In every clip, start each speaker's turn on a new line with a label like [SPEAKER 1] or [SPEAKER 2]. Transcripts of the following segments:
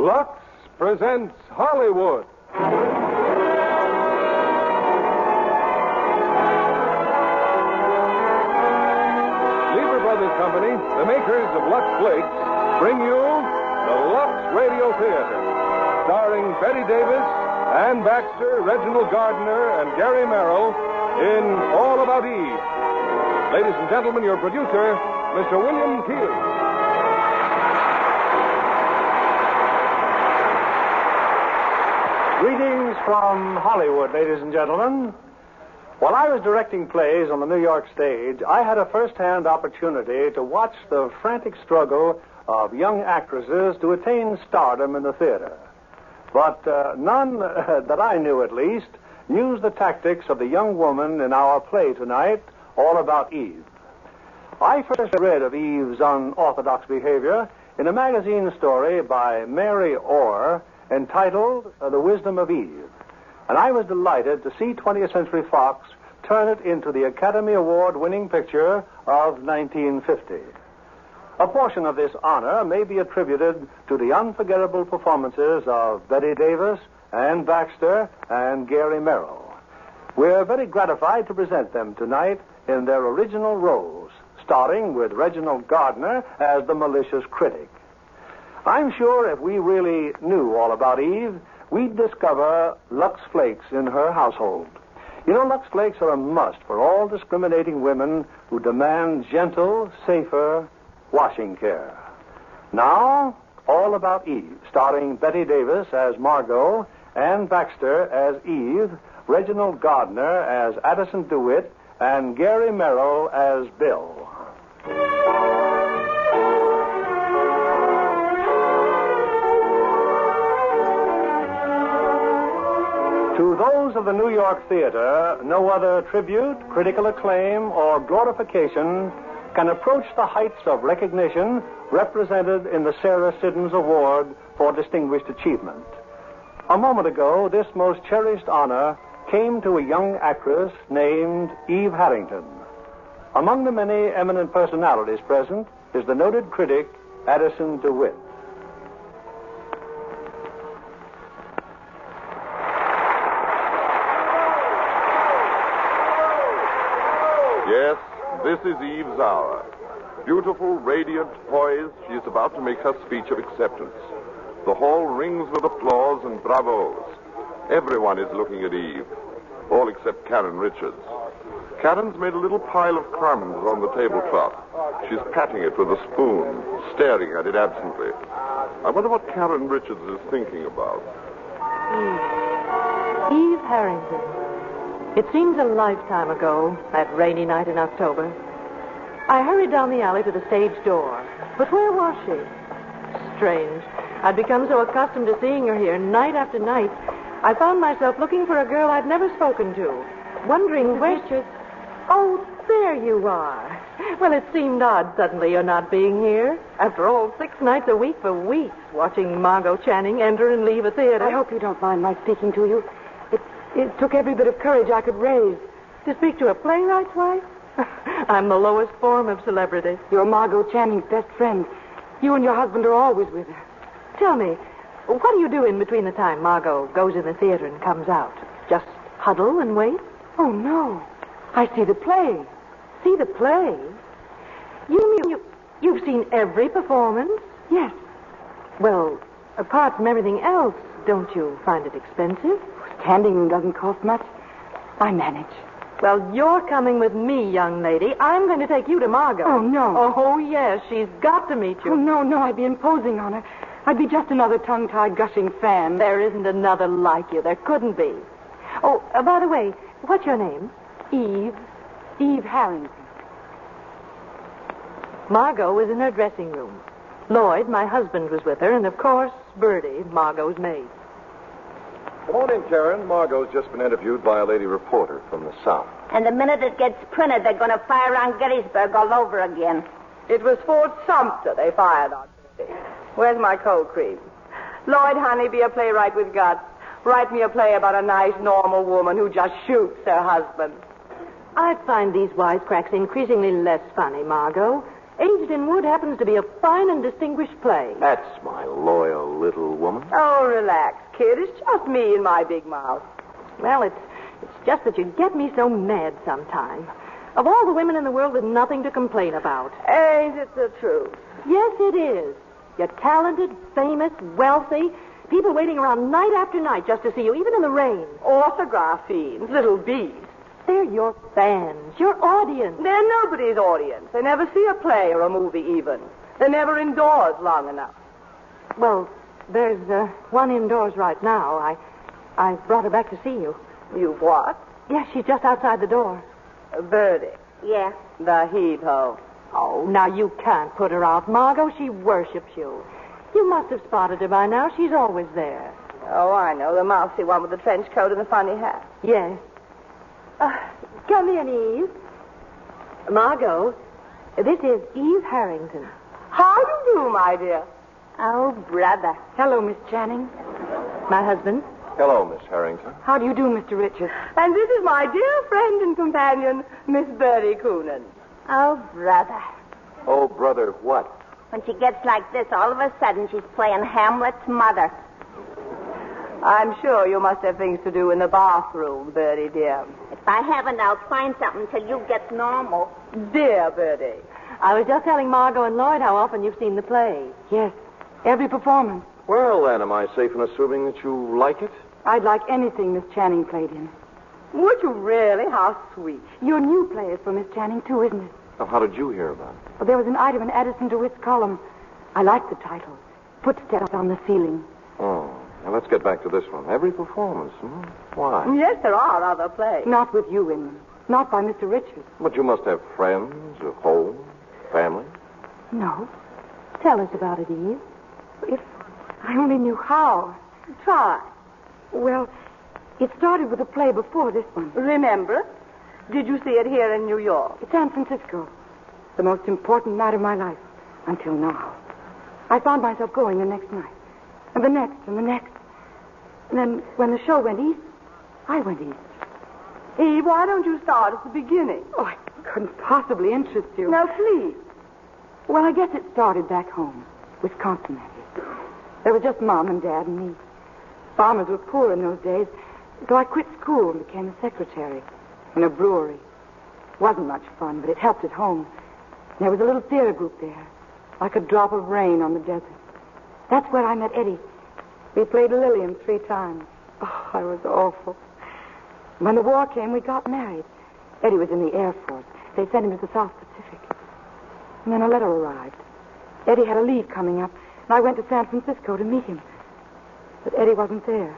[SPEAKER 1] Lux presents Hollywood. Lever Brothers Company, the makers of Lux Flakes, bring you the Lux Radio Theater, starring Betty Davis, Ann Baxter, Reginald Gardner, and Gary Merrill in All About Eve. Ladies and gentlemen, your producer, Mr. William Keighley.
[SPEAKER 2] Greetings from Hollywood, ladies and gentlemen. While I was directing plays on the New York stage, I had a first-hand opportunity to watch the frantic struggle of young actresses to attain stardom in the theater. But none, that I knew at least, used the tactics of the young woman in our play tonight, All About Eve. I first read of Eve's unorthodox behavior in a magazine story by Mary Orr entitled The Wisdom of Eve. And I was delighted to see 20th Century Fox turn it into the Academy Award-winning picture of 1950. A portion of this honor may be attributed to the unforgettable performances of Betty Davis, Ann Baxter, and Gary Merrill. We're very gratified to present them tonight in their original roles, starting with Reginald Gardner as the malicious critic. I'm sure if we really knew all about Eve, we'd discover Lux Flakes in her household. You know, Lux Flakes are a must for all discriminating women who demand gentle, safer washing care. Now, All About Eve, starring Betty Davis as Margot, Ann Baxter as Eve, Reginald Gardner as Addison DeWitt, and Gary Merrill as Bill. To those of the New York theater, no other tribute, critical acclaim, or glorification can approach the heights of recognition represented in the Sarah Siddons Award for Distinguished Achievement. A moment ago, this most cherished honor came to a young actress named Eve Harrington. Among the many eminent personalities present is the noted critic Addison DeWitt.
[SPEAKER 3] Yes, this is Eve's hour. Beautiful, radiant, poised, she is about to make her speech of acceptance. The hall rings with applause and bravos. Everyone is looking at Eve, all except Karen Richards. Karen's made a little pile of crumbs on the tablecloth. She's patting it with a spoon, staring at it absently. I wonder what Karen Richards is thinking about.
[SPEAKER 4] Eve Harrington. It seems a lifetime ago, that rainy night in October. I hurried down the alley to the stage door. But where was she? Strange. I'd become so accustomed to seeing her here night after night, I found myself looking for a girl I'd never spoken to, wondering where...
[SPEAKER 5] Richards.
[SPEAKER 4] Oh, there you are. Well, it seemed odd suddenly you're not being here. After all, 6 nights a week for weeks, watching Margot Channing enter and leave a theater.
[SPEAKER 5] I hope you don't mind my speaking to you. It took every bit of courage I could raise.
[SPEAKER 4] To speak to a playwright's wife? I'm the lowest form of celebrity.
[SPEAKER 5] You're Margot Channing's best friend. You and your husband are always with her.
[SPEAKER 4] Tell me, what do you do in between the time Margot goes in the theater and comes out? Just huddle and wait?
[SPEAKER 5] Oh, no. I see the play.
[SPEAKER 4] See the play? You mean you've seen every performance?
[SPEAKER 5] Yes.
[SPEAKER 4] Well, apart from everything else, don't you find it expensive?
[SPEAKER 5] Standing doesn't cost much. I manage.
[SPEAKER 4] Well, you're coming with me, young lady. I'm going to take you to Margot.
[SPEAKER 5] Oh, no.
[SPEAKER 4] Oh, yes, she's got to meet you.
[SPEAKER 5] Oh, no, I'd be imposing on her. I'd be just another tongue-tied, gushing fan.
[SPEAKER 4] There isn't another like you. There couldn't be. Oh, by the way, what's your name?
[SPEAKER 5] Eve Harrington.
[SPEAKER 4] Margot was in her dressing room. Lloyd, my husband, was with her, and of course, Bertie, Margot's maid.
[SPEAKER 1] Good morning, Karen. Margot's just been interviewed by a lady reporter from the South.
[SPEAKER 6] And the minute it gets printed, they're going to fire on Gettysburg all over again.
[SPEAKER 7] It was Fort Sumter they fired on. Where's my cold cream? Lloyd, honey, be a playwright with guts. Write me a play about a nice, normal woman who just shoots her husband.
[SPEAKER 4] I find these wisecracks increasingly less funny, Margot. Aged in Wood happens to be a fine and distinguished play.
[SPEAKER 8] That's my loyal little woman.
[SPEAKER 7] Oh, relax, kid. It's just me and my big mouth.
[SPEAKER 4] Well, it's just that you get me so mad sometimes. Of all the women in the world, there's nothing to complain about.
[SPEAKER 7] Ain't it the truth?
[SPEAKER 4] Yes, it is. You're talented, famous, wealthy. People waiting around night after night just to see you, even in the rain.
[SPEAKER 7] Autograph fiends, little bees.
[SPEAKER 4] They're your fans, your audience.
[SPEAKER 7] They're nobody's audience. They never see a play or a movie even. They're never indoors long enough.
[SPEAKER 4] Well, there's one indoors right now. I brought her back to see you.
[SPEAKER 7] You what?
[SPEAKER 4] Yes, she's just outside the door.
[SPEAKER 7] Birdie.
[SPEAKER 6] Yeah.
[SPEAKER 7] The heave-ho.
[SPEAKER 4] Oh, now you can't put her out, Margot. She worships you. You must have spotted her by now. She's always there.
[SPEAKER 7] Oh, I know. The mousy one with the trench coat and the funny hat.
[SPEAKER 4] Yes. Come in, Eve. Margot, this is Eve Harrington.
[SPEAKER 7] How do you do, my dear?
[SPEAKER 6] Oh, brother.
[SPEAKER 5] Hello, Miss Channing.
[SPEAKER 4] My husband.
[SPEAKER 8] Hello, Miss Harrington.
[SPEAKER 5] How do you do, Mr. Richards?
[SPEAKER 7] And this is my dear friend and companion, Miss Birdie Coonan.
[SPEAKER 6] Oh, brother.
[SPEAKER 8] Oh, brother, what?
[SPEAKER 6] When she gets like this, all of a sudden she's playing Hamlet's mother.
[SPEAKER 7] I'm sure you must have things to do in the bathroom, Birdie, dear.
[SPEAKER 6] If I haven't, I'll find something till you get normal.
[SPEAKER 7] Dear Birdie.
[SPEAKER 4] I was just telling Margot and Lloyd how often you've seen the play.
[SPEAKER 5] Yes, every performance.
[SPEAKER 8] Well, then, am I safe in assuming that you like it?
[SPEAKER 5] I'd like anything Miss Channing played in.
[SPEAKER 7] Would you really? How sweet.
[SPEAKER 5] Your new play is for Miss Channing, too, isn't it?
[SPEAKER 8] Now, how did you hear about it?
[SPEAKER 5] Well, there was an item in Addison DeWitt's column. I like the title. Footsteps on the ceiling.
[SPEAKER 8] Oh, now let's get back to this one. Every performance, Why?
[SPEAKER 7] Yes, there are other plays.
[SPEAKER 5] Not with you in them. Not by Mr. Richards.
[SPEAKER 8] But you must have friends, a home, family.
[SPEAKER 5] No.
[SPEAKER 4] Tell us about it, Eve.
[SPEAKER 5] If I only knew how.
[SPEAKER 7] Try.
[SPEAKER 5] Well, it started with a play before this one.
[SPEAKER 7] Remember? Did you see it here in New York?
[SPEAKER 5] San Francisco. The most important night of my life. Until now. I found myself going the next night. And the next, and the next. And then when the show went east, I went east.
[SPEAKER 7] Eve, why don't you start at the beginning?
[SPEAKER 5] Oh, I couldn't possibly interest you.
[SPEAKER 7] Now, please.
[SPEAKER 5] Well, I guess it started back home. Wisconsin, that is. There was just Mom and Dad and me. Farmers were poor in those days, so I quit school and became a secretary in a brewery. Wasn't much fun, but it helped at home. There was a little theater group there, like a drop of rain on the desert. That's where I met Eddie. We played Lillian 3 times. Oh, I was awful. When the war came, we got married. Eddie was in the Air Force. They sent him to the South Pacific. And then a letter arrived. Eddie had a leave coming up, and I went to San Francisco to meet him. But Eddie wasn't there.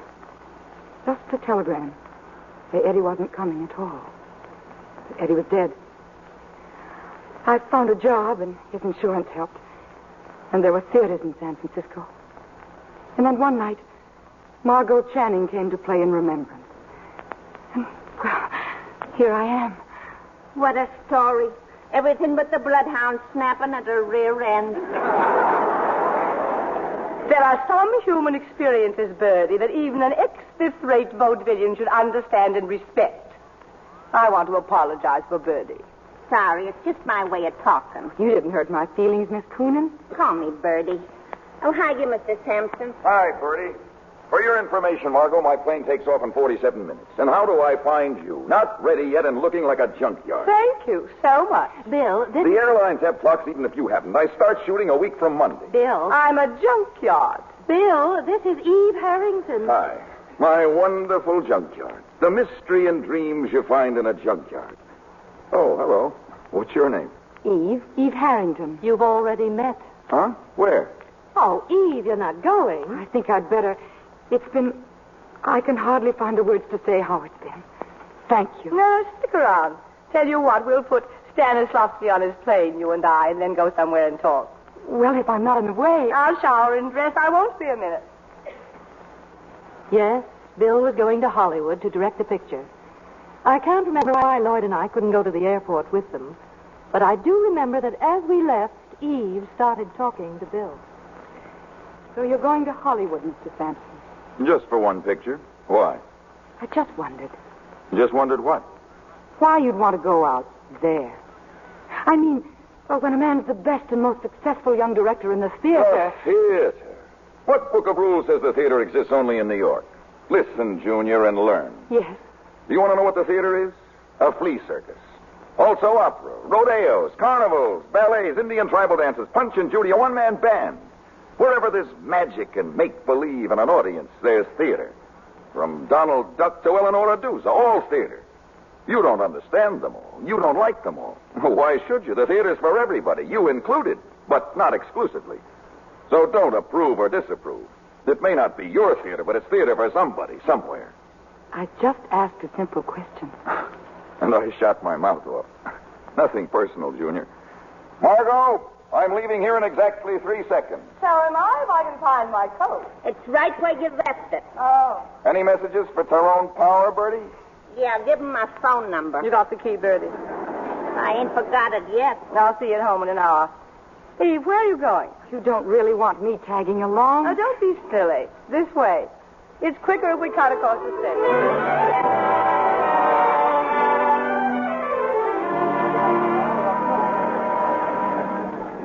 [SPEAKER 5] Just a telegram. Say Eddie wasn't coming at all. But Eddie was dead. I found a job, and his insurance helped. And there were theaters in San Francisco. And then one night, Margot Channing came to play in remembrance. And, well, here I am.
[SPEAKER 6] What a story. Everything but the bloodhound snapping at her rear end.
[SPEAKER 7] There are some human experiences, Birdie, that even an ex-fifth-rate vaudevillian should understand and respect. I want to apologize for Birdie.
[SPEAKER 6] Sorry, it's just my way of talking.
[SPEAKER 5] You didn't hurt my feelings, Miss Coonan.
[SPEAKER 6] Call me Birdie. Oh, hi, you, Mr. Sampson.
[SPEAKER 9] Hi, Birdie. For your information, Margot, my plane takes off in 47 minutes. And how do I find you? Not ready yet and looking like a junkyard.
[SPEAKER 7] Thank you so much.
[SPEAKER 4] Bill, this...
[SPEAKER 9] The airlines have clocks even if you haven't. I start shooting a week from Monday.
[SPEAKER 4] Bill...
[SPEAKER 7] I'm a junkyard.
[SPEAKER 4] Bill, this is Eve Harrington.
[SPEAKER 9] Hi. My wonderful junkyard. The mystery and dreams you find in a junkyard. Oh, hello. What's your name?
[SPEAKER 5] Eve. Eve Harrington.
[SPEAKER 4] You've already met.
[SPEAKER 9] Huh? Where?
[SPEAKER 4] Oh, Eve, you're not going.
[SPEAKER 5] I think I'd better... It's been... I can hardly find the words to say how it's been. Thank you.
[SPEAKER 7] No, stick around. Tell you what, we'll put Stanislavski on his plane, you and I, and then go somewhere and talk.
[SPEAKER 5] Well, if I'm not in the way...
[SPEAKER 7] I'll shower and dress. I won't be a minute.
[SPEAKER 4] Yes, Bill was going to Hollywood to direct the picture. I can't remember why Lloyd and I couldn't go to the airport with them. But I do remember that as we left, Eve started talking to Bill.
[SPEAKER 5] So you're going to Hollywood, Mr. Sampson?
[SPEAKER 9] Just for one picture. Why?
[SPEAKER 5] I just wondered.
[SPEAKER 9] Just wondered what?
[SPEAKER 5] Why you'd want to go out there. I mean, Well, when a man's the best and most successful young director in the theater...
[SPEAKER 9] The theater? What book of rules says the theater exists only in New York? Listen, Junior, and learn.
[SPEAKER 5] Yes.
[SPEAKER 9] Do you want to know what the theater is? A flea circus. Also opera, rodeos, carnivals, ballets, Indian tribal dances, Punch and Judy, a one-man band. Wherever there's magic and make-believe and an audience, there's theater. From Donald Duck to Eleanor Adusa, all theater. You don't understand them all. You don't like them all. Why should you? The theater's for everybody, you included, but not exclusively. So don't approve or disapprove. It may not be your theater, but it's theater for somebody, somewhere.
[SPEAKER 5] I just asked a simple question.
[SPEAKER 9] And I shot my mouth off. Nothing personal, Junior. Margot, I'm leaving here in exactly 3 seconds.
[SPEAKER 7] So am I, if I can find my coat.
[SPEAKER 6] It's right where you left it.
[SPEAKER 7] Oh.
[SPEAKER 9] Any messages for Tyrone Power, Bertie?
[SPEAKER 6] Yeah, give him my phone number.
[SPEAKER 7] You got the key, Bertie.
[SPEAKER 6] I ain't forgot it yet.
[SPEAKER 7] I'll see you at home in an hour. Eve, where are you going?
[SPEAKER 5] You don't really want me tagging along?
[SPEAKER 7] Now, don't be silly. This way. It's quicker if we cut across the stage.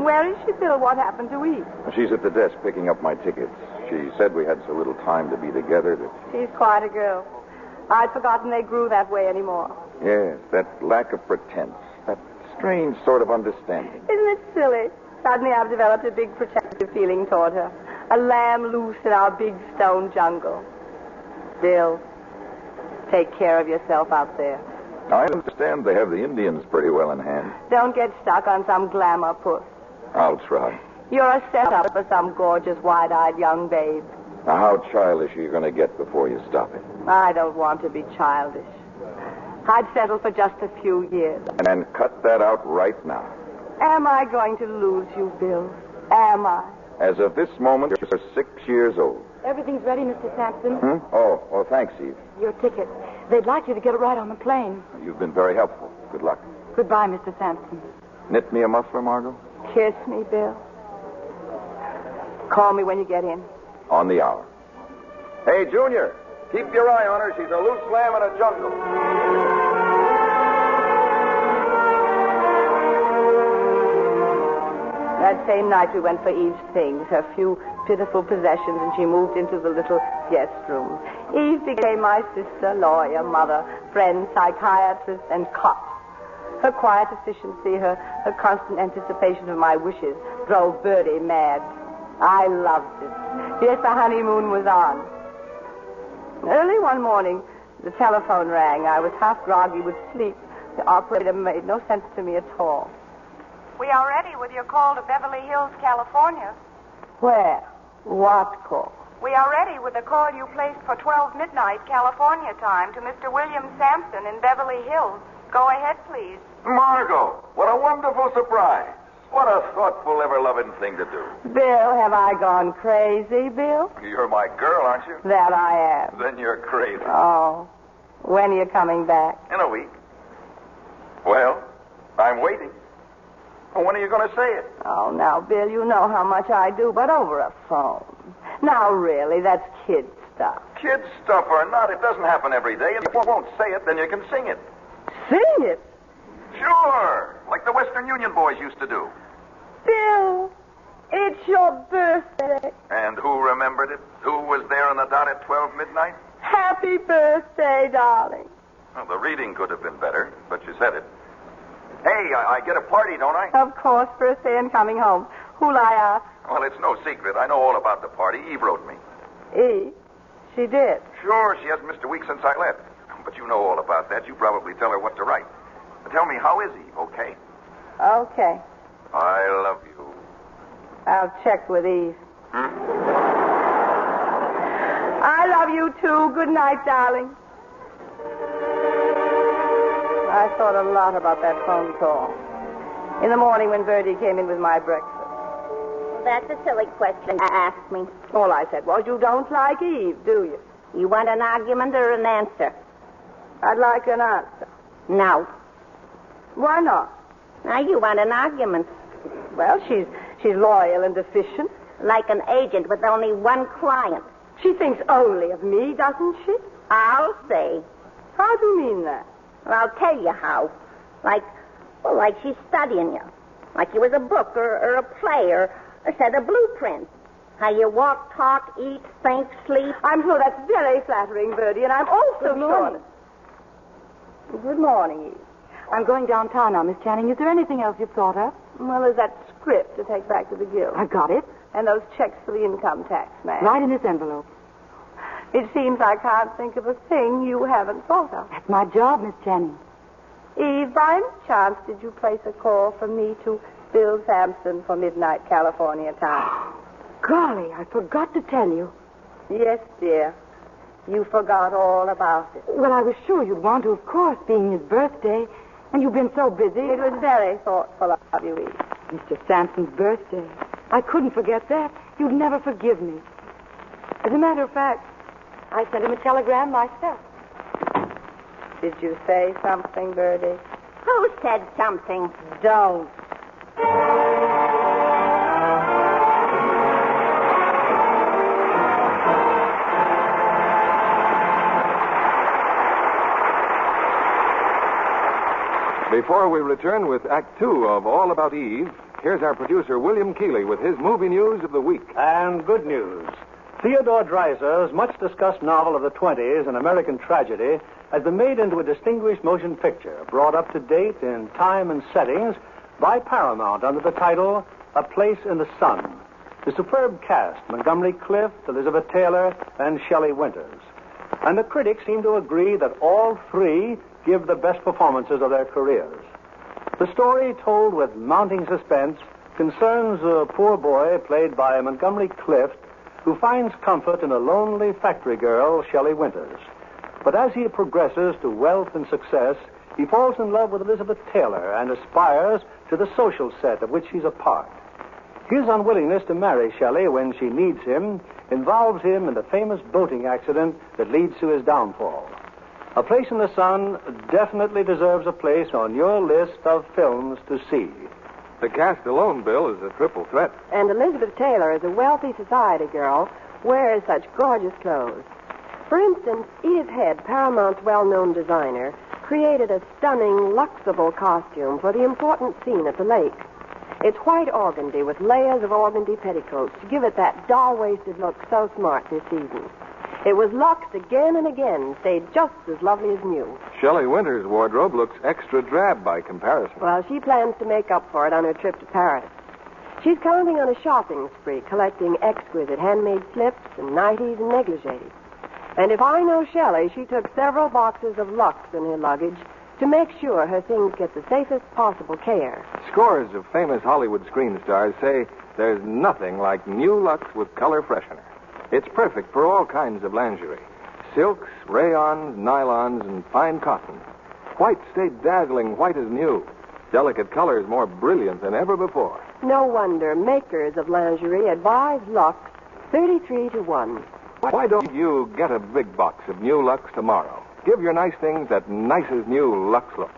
[SPEAKER 7] Where is she, Bill? What happened to Eve?
[SPEAKER 9] She's at the desk picking up my tickets. She said we had so little time to be together that...
[SPEAKER 7] She's quite a girl. I'd forgotten they grew that way anymore.
[SPEAKER 9] Yes, that lack of pretense. That strange sort of understanding.
[SPEAKER 7] Isn't it silly? Suddenly I've developed a big protective feeling toward her. A lamb loose in our big stone jungle. Bill, take care of yourself out there.
[SPEAKER 9] I understand they have the Indians pretty well in hand.
[SPEAKER 7] Don't get stuck on some glamour puss.
[SPEAKER 9] I'll try.
[SPEAKER 7] You're a setup for some gorgeous, wide-eyed young babe.
[SPEAKER 9] Now, how childish are you going to get before you stop it?
[SPEAKER 7] I don't want to be childish. I'd settle for just a few years.
[SPEAKER 9] And then cut that out right now.
[SPEAKER 7] Am I going to lose you, Bill? Am I?
[SPEAKER 9] As of this moment, you're 6 years old.
[SPEAKER 5] Everything's ready, Mr. Sampson.
[SPEAKER 9] Oh, thanks, Eve.
[SPEAKER 5] Your ticket. They'd like you to get it right on the plane.
[SPEAKER 9] You've been very helpful. Good luck.
[SPEAKER 5] Goodbye, Mr. Sampson.
[SPEAKER 9] Knit me a muffler, Margot?
[SPEAKER 7] Kiss me, Bill. Call me when you get in.
[SPEAKER 9] On the hour. Hey, Junior, keep your eye on her. She's a loose lamb in a jungle.
[SPEAKER 7] That same night we went for Eve's things, her few pitiful possessions, and she moved into the little guest room. Eve became my sister, lawyer, mother, friend, psychiatrist, and cop. Her quiet efficiency, her constant anticipation of my wishes drove Bertie mad. I loved it. Yes, the honeymoon was on. Early one morning, the telephone rang. I was half groggy with sleep. The operator made no sense to me at all.
[SPEAKER 10] We are ready with your call to Beverly Hills, California.
[SPEAKER 7] Where? What call?
[SPEAKER 10] We are ready with the call you placed for 12 midnight California time to Mr. William Sampson in Beverly Hills. Go ahead, please.
[SPEAKER 9] Margot, what a wonderful surprise. What a thoughtful, ever-loving thing to do.
[SPEAKER 7] Bill, have I gone crazy, Bill?
[SPEAKER 9] You're my girl, aren't you?
[SPEAKER 7] That I am.
[SPEAKER 9] Then you're crazy.
[SPEAKER 7] Oh. When are you coming back?
[SPEAKER 9] In a week. Well, I'm waiting. When are you going to say it?
[SPEAKER 7] Oh, now, Bill, you know how much I do, but over a phone. Now, really, that's kid stuff.
[SPEAKER 9] Kid stuff or not, it doesn't happen every day. And if you won't say it, then you can sing it.
[SPEAKER 7] Sing it?
[SPEAKER 9] Sure, like the Western Union boys used to do.
[SPEAKER 7] Bill, it's your birthday.
[SPEAKER 9] And who remembered it? Who was there on the dot at 12 midnight?
[SPEAKER 7] Happy birthday, darling.
[SPEAKER 9] Well, the reading could have been better, but you said it. Hey, I get a party, don't I?
[SPEAKER 7] Of course, birthday and coming home. Who'll I ask?
[SPEAKER 9] Well, it's no secret. I know all about the party. Eve wrote me.
[SPEAKER 7] Eve? She did.
[SPEAKER 9] Sure, she hasn't missed a week since I left. But you know all about that. You probably tell her what to write. Tell me, how is Eve, okay?
[SPEAKER 7] Okay.
[SPEAKER 9] I love you.
[SPEAKER 7] I'll check with Eve. I love you, too. Good night, darling. I thought a lot about that phone call. In the morning when Bertie came in with my breakfast.
[SPEAKER 6] That's a silly question to ask me.
[SPEAKER 7] All I said was, you don't like Eve, do you?
[SPEAKER 6] You want an argument or an answer?
[SPEAKER 7] I'd like an answer.
[SPEAKER 6] No.
[SPEAKER 7] Why not?
[SPEAKER 6] Now, you want an argument.
[SPEAKER 7] Well, she's loyal and efficient.
[SPEAKER 6] Like an agent with only one client.
[SPEAKER 7] She thinks only of me, doesn't she?
[SPEAKER 6] I'll say.
[SPEAKER 7] How do you mean that?
[SPEAKER 6] Well, I'll tell you how. Like she's studying you. Like you was a book or a play or a set of blueprints. How you walk, talk, eat, think, sleep.
[SPEAKER 7] I'm sure that's very flattering, Bertie, and I'm also
[SPEAKER 5] Good morning.
[SPEAKER 7] sure. Good morning, Eve.
[SPEAKER 5] I'm going downtown now, Miss Channing. Is there anything else you've thought of?
[SPEAKER 7] Well, there's that script to take back to the guild.
[SPEAKER 5] I've got it.
[SPEAKER 7] And those checks for the income tax man.
[SPEAKER 5] Right in this envelope.
[SPEAKER 7] It seems I can't think of a thing you haven't thought of.
[SPEAKER 5] That's my job, Miss Channing.
[SPEAKER 7] Eve, by any chance, did you place a call from me to Bill Sampson for midnight California time?
[SPEAKER 5] Golly, I forgot to tell you.
[SPEAKER 7] Yes, dear. You forgot all about it.
[SPEAKER 5] Well, I was sure you'd want to, of course, being his birthday. And you've been so busy.
[SPEAKER 7] It was very thoughtful of you, Eve.
[SPEAKER 5] Mr. Sampson's birthday. I couldn't forget that. You'd never forgive me. As a matter of fact, I sent him a telegram myself.
[SPEAKER 7] Did you say something, Bertie?
[SPEAKER 6] Who said something?
[SPEAKER 7] Don't.
[SPEAKER 8] Before we return with Act 2 of All About Eve, here's our producer, William Keeley, with his movie news of the week.
[SPEAKER 2] And good news. Theodore Dreiser's much-discussed novel of the 20s, An American Tragedy, has been made into a distinguished motion picture, brought up to date in time and settings by Paramount under the title A Place in the Sun. The superb cast, Montgomery Clift, Elizabeth Taylor, and Shelley Winters. And the critics seem to agree that all three give the best performances of their careers. The story, told with mounting suspense, concerns a poor boy played by Montgomery Clift who finds comfort in a lonely factory girl, Shelley Winters. But as he progresses to wealth and success, he falls in love with Elizabeth Taylor and aspires to the social set of which he's a part. His unwillingness to marry Shelley when she needs him involves him in the famous boating accident that leads to his downfall. A Place in the Sun definitely deserves a place on your list of films to see.
[SPEAKER 8] The cast alone, Bill, is a triple threat.
[SPEAKER 7] And Elizabeth Taylor is a wealthy society girl, wears such gorgeous clothes. For instance, Edith Head, Paramount's well-known designer, created a stunning, luxable costume for the important scene at the lake. It's white organdy with layers of organdy petticoats to give it that doll-waisted look so smart this season. It was luxed again and again, stayed just as lovely as new.
[SPEAKER 8] Shelley Winters' wardrobe looks extra drab by comparison.
[SPEAKER 7] Well, she plans to make up for it on her trip to Paris. She's counting on a shopping spree, collecting exquisite handmade slips and nighties and negligees. And if I know Shelley, she took several boxes of Lux in her luggage to make sure her things get the safest possible care.
[SPEAKER 8] Scores of famous Hollywood screen stars say there's nothing like new Lux with color freshener. It's perfect for all kinds of lingerie. Silks, rayons, nylons, and fine cotton. White stayed dazzling white as new. Delicate colors more brilliant than ever before.
[SPEAKER 7] No wonder makers of lingerie advise Lux 33 to 1.
[SPEAKER 8] Why don't you get a big box of new Lux tomorrow? Give your nice things that nice as new Lux look.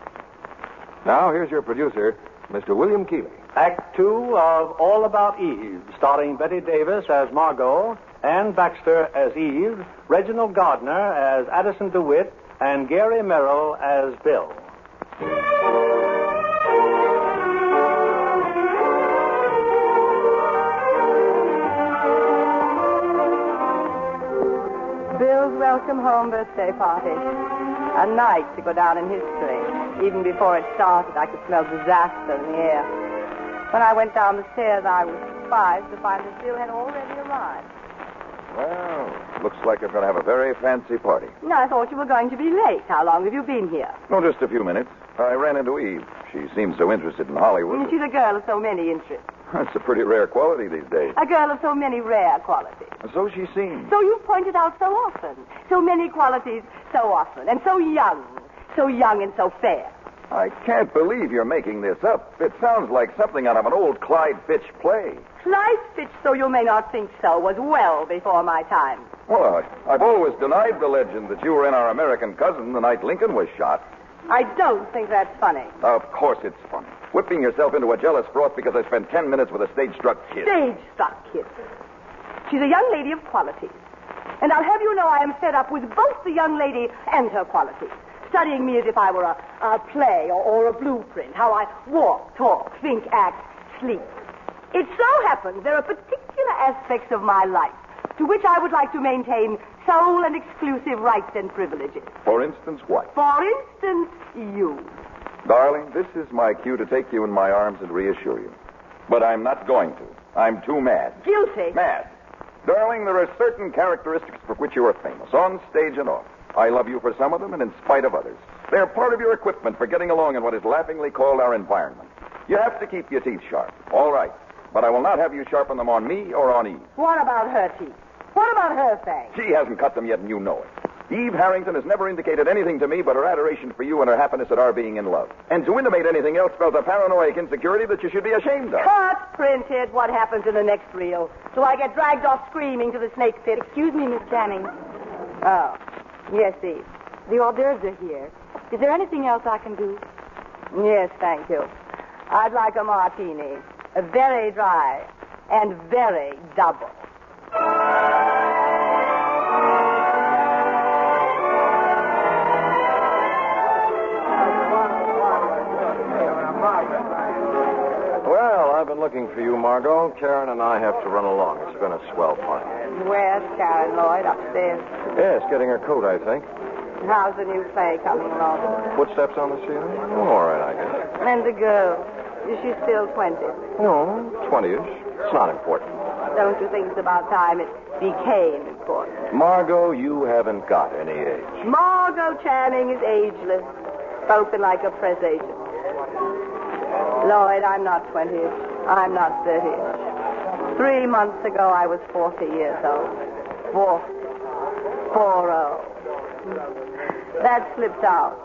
[SPEAKER 8] Now, here's your producer, Mr. William Keeley.
[SPEAKER 2] Act 2 of All About Eve, starring Bette Davis as Margot, Ann Baxter as Eve, Reginald Gardner as Addison DeWitt, and Gary Merrill as Bill.
[SPEAKER 7] Bill's welcome home birthday party. A night to go down in history. Even before it started, I could smell disaster in the air. When I went down the stairs, I was surprised to find that Bill had already arrived.
[SPEAKER 9] Well, looks like you're going to have a very fancy party.
[SPEAKER 7] No, I thought you were going to be late. How long have you been here?
[SPEAKER 9] Oh, just a few minutes. I ran into Eve. She seems so interested in Hollywood.
[SPEAKER 7] She's a girl of so many interests.
[SPEAKER 9] That's a pretty rare quality these days.
[SPEAKER 7] A girl of so many rare qualities.
[SPEAKER 9] So she seems.
[SPEAKER 7] So you've pointed out so often. So many qualities so often. And so young. So young and so fair.
[SPEAKER 9] I can't believe you're making this up. It sounds like something out of an old Clyde Fitch play.
[SPEAKER 7] Clyde Fitch, though you may not think so, was well before my time.
[SPEAKER 9] Well, I've always denied the legend that you were in Our American Cousin the night Lincoln was shot.
[SPEAKER 7] I don't think that's funny.
[SPEAKER 9] Of course it's funny. Whipping yourself into a jealous froth because I spent 10 minutes with a stage-struck kid.
[SPEAKER 7] Stage-struck kid. She's a young lady of qualities. And I'll have you know I am fed up with both the young lady and her qualities. studying me as if I were a play or a blueprint, how I walk, talk, think, act, sleep. It so happens there are particular aspects of my life to which I would like to maintain sole and exclusive rights and privileges.
[SPEAKER 9] For instance, what?
[SPEAKER 7] For instance, you.
[SPEAKER 9] Darling, this is my cue to take you in my arms and reassure you. But I'm not going to. I'm too mad.
[SPEAKER 7] Guilty.
[SPEAKER 9] Mad. Darling, there are certain characteristics for which you are famous, on stage and off. I love you for some of them and in spite of others. They're part of your equipment for getting along in what is laughingly called our environment. You have to keep your teeth sharp. All right. But I will not have you sharpen them on me or on Eve.
[SPEAKER 7] What about her teeth? What about her fangs?
[SPEAKER 9] She hasn't cut them yet, and you know it. Eve Harrington has never indicated anything to me but her adoration for you and her happiness at our being in love. And to intimate anything else spells a paranoid insecurity that you should be ashamed of.
[SPEAKER 7] Cut, printed. What happens in the next reel? Do I get dragged off screaming to the snake pit?
[SPEAKER 5] Excuse me, Miss Channing.
[SPEAKER 7] Oh. Yes, Eve.
[SPEAKER 5] The hors d'oeuvres are here. Is there anything else I can do?
[SPEAKER 7] Yes, thank you. I'd like a martini. Very dry and very double.
[SPEAKER 8] Well, I've been looking for you, Margot. Karen and I have to run along. It's been a swell party.
[SPEAKER 7] Where's Karen Lloyd? Upstairs.
[SPEAKER 8] Yes, getting her coat, I think.
[SPEAKER 7] How's the new play coming along?
[SPEAKER 8] Footsteps on the ceiling? Oh, all right, I guess.
[SPEAKER 7] And the girl? Is she still 20?
[SPEAKER 8] No, 20-ish. It's not important.
[SPEAKER 7] Don't you think it's about time it became important?
[SPEAKER 8] Margot, you haven't got any age.
[SPEAKER 7] Margot Channing is ageless. Spoken like a press agent. Lloyd, I'm not 20-ish. I'm not 30-ish. 3 months ago, I was 40 years old. 40. That slipped out.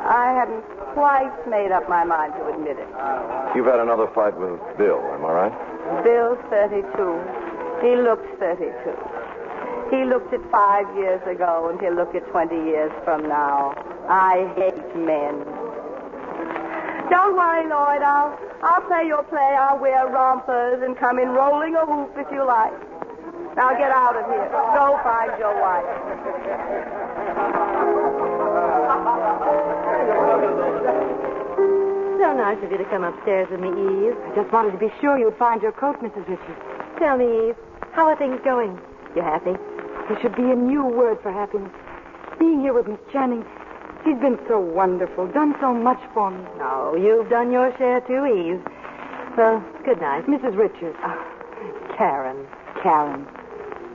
[SPEAKER 7] I hadn't quite made up my mind to admit it.
[SPEAKER 8] You've had another fight with Bill, am I right?
[SPEAKER 7] Bill's 32. He looks 32. He looked at 5 years ago, and he'll look at 20 years from now. I hate men. Don't worry, Lloyd. I'll play your play. I'll wear rompers and come in rolling a hoop if you like. Now get out of here. Go find your wife.
[SPEAKER 4] So nice of you to come upstairs with me, Eve.
[SPEAKER 5] I just wanted to be sure you'd find your coat, Mrs. Richards.
[SPEAKER 4] Tell me, Eve, how are things going? You happy?
[SPEAKER 5] There should be a new word for happiness. Being here with Miss Channing, she's been so wonderful, done so much for me.
[SPEAKER 4] Oh, you've done your share too, Eve. Well, good night.
[SPEAKER 5] Mrs. Richards.
[SPEAKER 4] Karen.
[SPEAKER 5] Karen.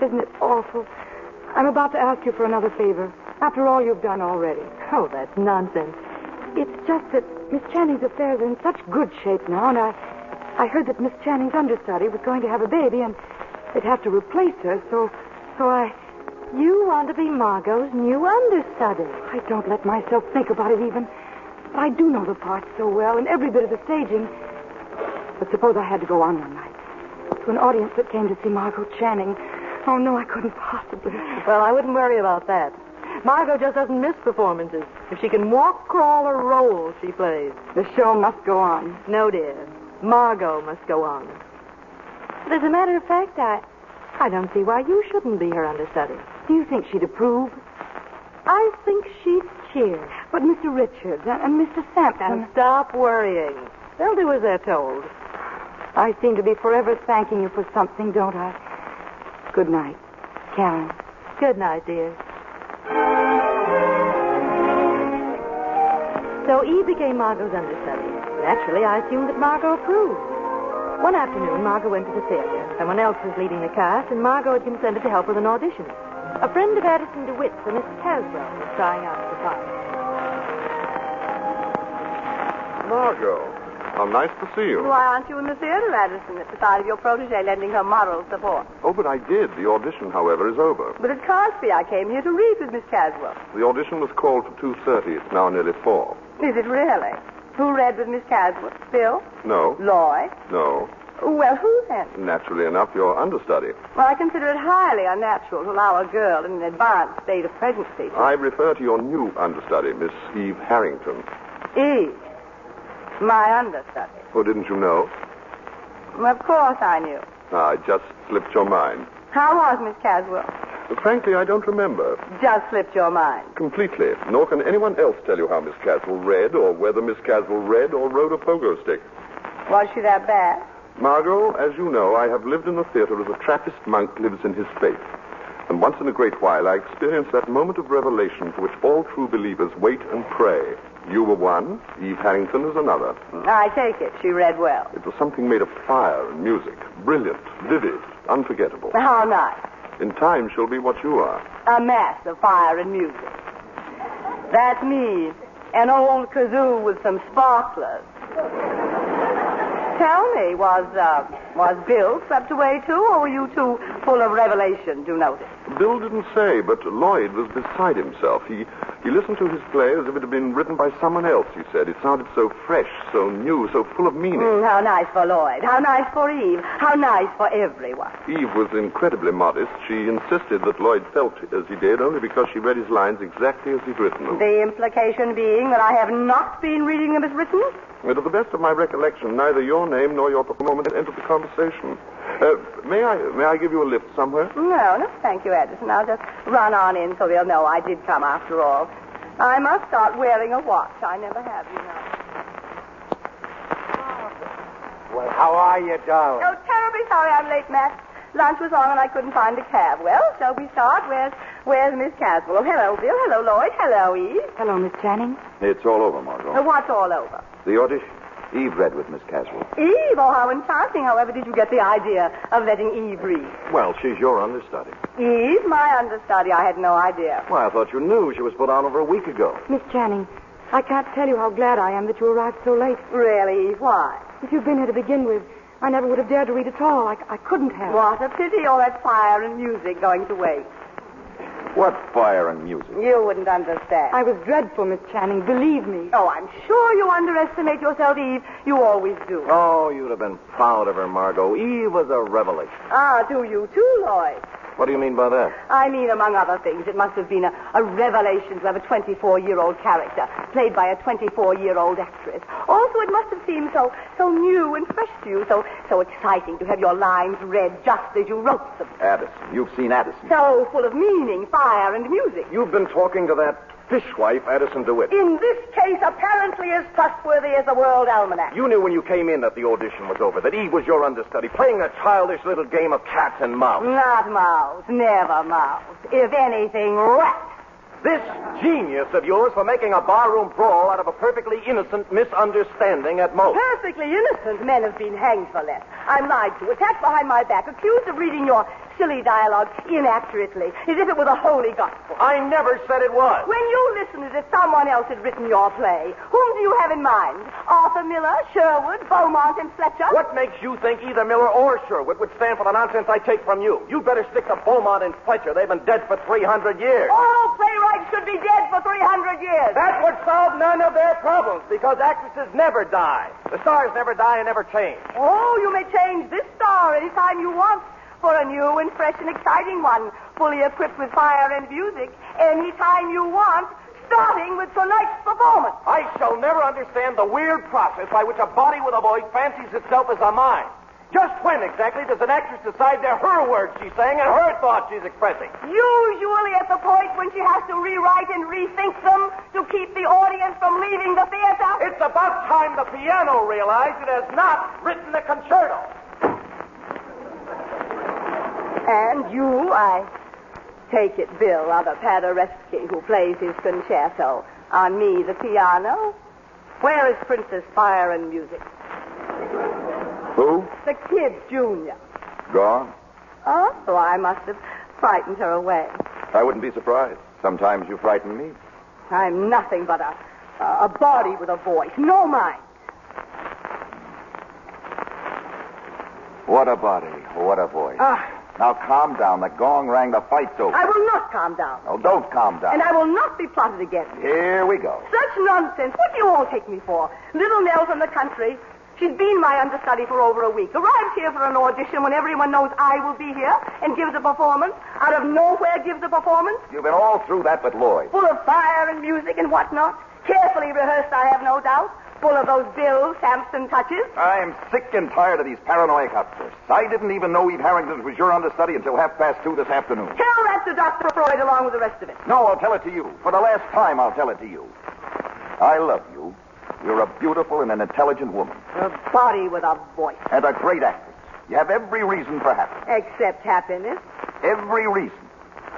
[SPEAKER 5] Isn't it awful? I'm about to ask you for another favor, after all you've done already.
[SPEAKER 4] Oh, that's nonsense.
[SPEAKER 5] It's just that Miss Channing's affairs are in such good shape now, and I heard that Miss Channing's understudy was going to have a baby, and they'd have to replace her, so I...
[SPEAKER 4] You want to be Margot's new understudy.
[SPEAKER 5] I don't let myself think about it even. But I do know the part so well, and every bit of the staging. But suppose I had to go on one night to an audience that came to see Margot Channing. Oh, no, I couldn't possibly.
[SPEAKER 4] Well, I wouldn't worry about that. Margot just doesn't miss performances. If she can walk, crawl, or roll, she plays.
[SPEAKER 5] The show must go on.
[SPEAKER 4] No, dear. Margot must go on. But as a matter of fact, I don't see why you shouldn't be her understudy.
[SPEAKER 5] Do you think she'd approve?
[SPEAKER 4] I think she'd cheer.
[SPEAKER 5] But Mr. Richards and Mr. Sampson...
[SPEAKER 4] And stop worrying. They'll do as they're told.
[SPEAKER 5] I seem to be forever thanking you for something, don't I? Good night, Karen.
[SPEAKER 4] Good night, dear. So Eve became Margot's understudy. Naturally, I assumed that Margot approved. One afternoon, Margot went to the theater. Someone else was leading the cast, and Margot had consented to help with an audition. A friend of Addison DeWitt's, a Miss Caswell, was trying out for the part.
[SPEAKER 3] Margot, how nice to see you.
[SPEAKER 7] Why aren't you in the theater, Addison, at the side of your protege lending her moral support?
[SPEAKER 3] Oh, but I did. The audition, however, is over.
[SPEAKER 7] But it can't be. I came here to read with Miss Caswell.
[SPEAKER 3] The audition was called for 2:30. It's now nearly 4.
[SPEAKER 7] Is it really? Who read with Miss Caswell? Bill?
[SPEAKER 3] No.
[SPEAKER 7] Lloyd?
[SPEAKER 3] No.
[SPEAKER 7] Well, who then?
[SPEAKER 3] Naturally enough, your understudy.
[SPEAKER 7] Well, I consider it highly unnatural to allow a girl in an advanced state of pregnancy.
[SPEAKER 3] I refer to your new understudy, Miss Eve Harrington.
[SPEAKER 7] Eve? My understudy?
[SPEAKER 3] Oh, didn't you know?
[SPEAKER 7] Well, of course I knew.
[SPEAKER 3] It just slipped your mind.
[SPEAKER 7] How was Miss Caswell?
[SPEAKER 3] Frankly, I don't remember.
[SPEAKER 7] Just slipped your mind.
[SPEAKER 3] Completely. Nor can anyone else tell you how Miss Caswell read or whether Miss Caswell read or rode a pogo stick.
[SPEAKER 7] Was she that bad?
[SPEAKER 3] Margot, as you know, I have lived in the theater as a Trappist monk lives in his faith. And once in a great while, I experience that moment of revelation for which all true believers wait and pray. You were one, Eve Harrington is another.
[SPEAKER 7] I take it. She read well.
[SPEAKER 3] It was something made of fire and music. Brilliant, vivid, unforgettable.
[SPEAKER 7] How nice.
[SPEAKER 3] In time, she'll be what you are.
[SPEAKER 7] A mass of fire and music. That's me. An old kazoo with some sparklers. Tell me, was Bill swept away too, or were you two full of revelation to notice?
[SPEAKER 3] Bill didn't say, but Lloyd was beside himself. He listened to his play as if it had been written by someone else, he said. It sounded so fresh, so new, so full of meaning.
[SPEAKER 7] How nice for Lloyd. How nice for Eve. How nice for everyone.
[SPEAKER 3] Eve was incredibly modest. She insisted that Lloyd felt as he did only because she read his lines exactly as he'd written them.
[SPEAKER 7] The implication being that I have not been reading them as written?
[SPEAKER 3] To the best of my recollection, neither your name nor your performance entered the conversation. May I give you a lift somewhere?
[SPEAKER 7] No, thank you, Edison. I'll just run on in so they'll know I did come after all. I must start wearing a watch. I never have, you know.
[SPEAKER 11] Well, how are you, darling?
[SPEAKER 7] Oh, terribly sorry I'm late, Matt. Lunch was on and I couldn't find a cab. Well, shall we start? Where's Miss Caswell? Oh, hello, Bill. Hello, Lloyd. Hello, Eve.
[SPEAKER 5] Hello, Miss Channing.
[SPEAKER 9] It's all over, Margot.
[SPEAKER 7] What's all over?
[SPEAKER 9] The audition. Eve read with Miss Caswell.
[SPEAKER 7] Eve? Oh, how enchanting. However did you get the idea of letting Eve read?
[SPEAKER 11] Well, she's your understudy.
[SPEAKER 7] Eve? My understudy? I had no idea.
[SPEAKER 11] Well, I thought you knew. She was put on over a week ago.
[SPEAKER 5] Miss Channing, I can't tell you how glad I am that you arrived so late.
[SPEAKER 7] Really, Eve? Why?
[SPEAKER 5] If you'd been here to begin with, I never would have dared to read at all. I couldn't have.
[SPEAKER 7] What a pity, all that fire and music going to waste.
[SPEAKER 9] What fire and music?
[SPEAKER 7] You wouldn't understand.
[SPEAKER 5] I was dreadful, Miss Channing. Believe me.
[SPEAKER 7] Oh, I'm sure you underestimate yourself, Eve. You always do.
[SPEAKER 11] Oh, you'd have been proud of her, Margot. Eve was a revelation.
[SPEAKER 7] Ah, do you too, Lloyd?
[SPEAKER 11] What do you mean by that?
[SPEAKER 7] I mean, among other things, it must have been a revelation to have a 24-year-old character played by a 24-year-old actress. Also, it must have seemed so new and fresh to you, so exciting to have your lines read just as you wrote them.
[SPEAKER 9] Addison. You've seen Addison.
[SPEAKER 7] So full of meaning, fire, and music.
[SPEAKER 11] You've been talking to that fishwife, Addison DeWitt.
[SPEAKER 7] In this case, apparently as trustworthy as the World Almanac.
[SPEAKER 11] You knew when you came in that the audition was over, that Eve was your understudy, playing a childish little game of cat and mouse.
[SPEAKER 7] Not mouse. Never mouse. If anything, rat.
[SPEAKER 11] This genius of yours for making a barroom brawl out of a perfectly innocent misunderstanding at most.
[SPEAKER 7] Perfectly innocent men have been hanged for less. I'm lied to, attacked behind my back, accused of reading your silly dialogue inaccurately, as if it were the holy gospel.
[SPEAKER 11] I never said it was.
[SPEAKER 7] When you listen as if someone else had written your play, whom do you have in mind? Arthur Miller, Sherwood, Beaumont, and Fletcher?
[SPEAKER 11] What makes you think either Miller or Sherwood would stand for the nonsense I take from you? You'd better stick to Beaumont and Fletcher. They've been dead for 300 years.
[SPEAKER 7] All playwrights should be dead for 300 years.
[SPEAKER 11] That would solve none of their problems, because actresses never die. The stars never die and never change.
[SPEAKER 7] Oh, you may change this star anytime you want for a new and fresh and exciting one, fully equipped with fire and music, anytime you want, starting with tonight's performance.
[SPEAKER 11] I shall never understand the weird process by which a body with a voice fancies itself as a mind. Just when exactly does an actress decide they're her words she's saying and her thoughts she's expressing?
[SPEAKER 7] Usually at the point when she has to rewrite and rethink them to keep the audience from leaving the theater.
[SPEAKER 11] It's about time the piano realized it has not written the concerto.
[SPEAKER 7] And you, I take it, Bill, are the Paderewski who plays his concerto. On me, the piano. Where is Princess Fire and Music?
[SPEAKER 9] Who?
[SPEAKER 7] The kid, Junior.
[SPEAKER 9] Gone?
[SPEAKER 7] Oh, so I must have frightened her away.
[SPEAKER 9] I wouldn't be surprised. Sometimes you frighten me.
[SPEAKER 7] I'm nothing but a body with a voice, no mind.
[SPEAKER 9] What a body. What a voice. Now calm down. The gong rang. The fight's over.
[SPEAKER 7] I will not calm down.
[SPEAKER 9] Oh, don't calm down.
[SPEAKER 7] And I will not be plotted against.
[SPEAKER 9] Here we go.
[SPEAKER 7] Such nonsense. What do you all take me for? Little Nell from the country. She's been my understudy for over a week. Arrives here for an audition when everyone knows I will be here and gives a performance. Out of nowhere gives a performance.
[SPEAKER 9] You've been all through that with Lloyd.
[SPEAKER 7] Full of fire and music and whatnot. Carefully rehearsed, I have no doubt. Full of those Bill Sampson touches.
[SPEAKER 9] I'm sick and tired of these paranoid outbursts. I didn't even know Eve Harrington was your understudy until 2:30 this afternoon.
[SPEAKER 7] Tell that to Dr. Freud along with the rest of it.
[SPEAKER 9] No, I'll tell it to you. For the last time, I'll tell it to you. I love you. You're a beautiful and an intelligent woman.
[SPEAKER 7] A body with a voice.
[SPEAKER 9] And a great actress. You have every reason for happiness.
[SPEAKER 7] Except happiness.
[SPEAKER 9] Every reason.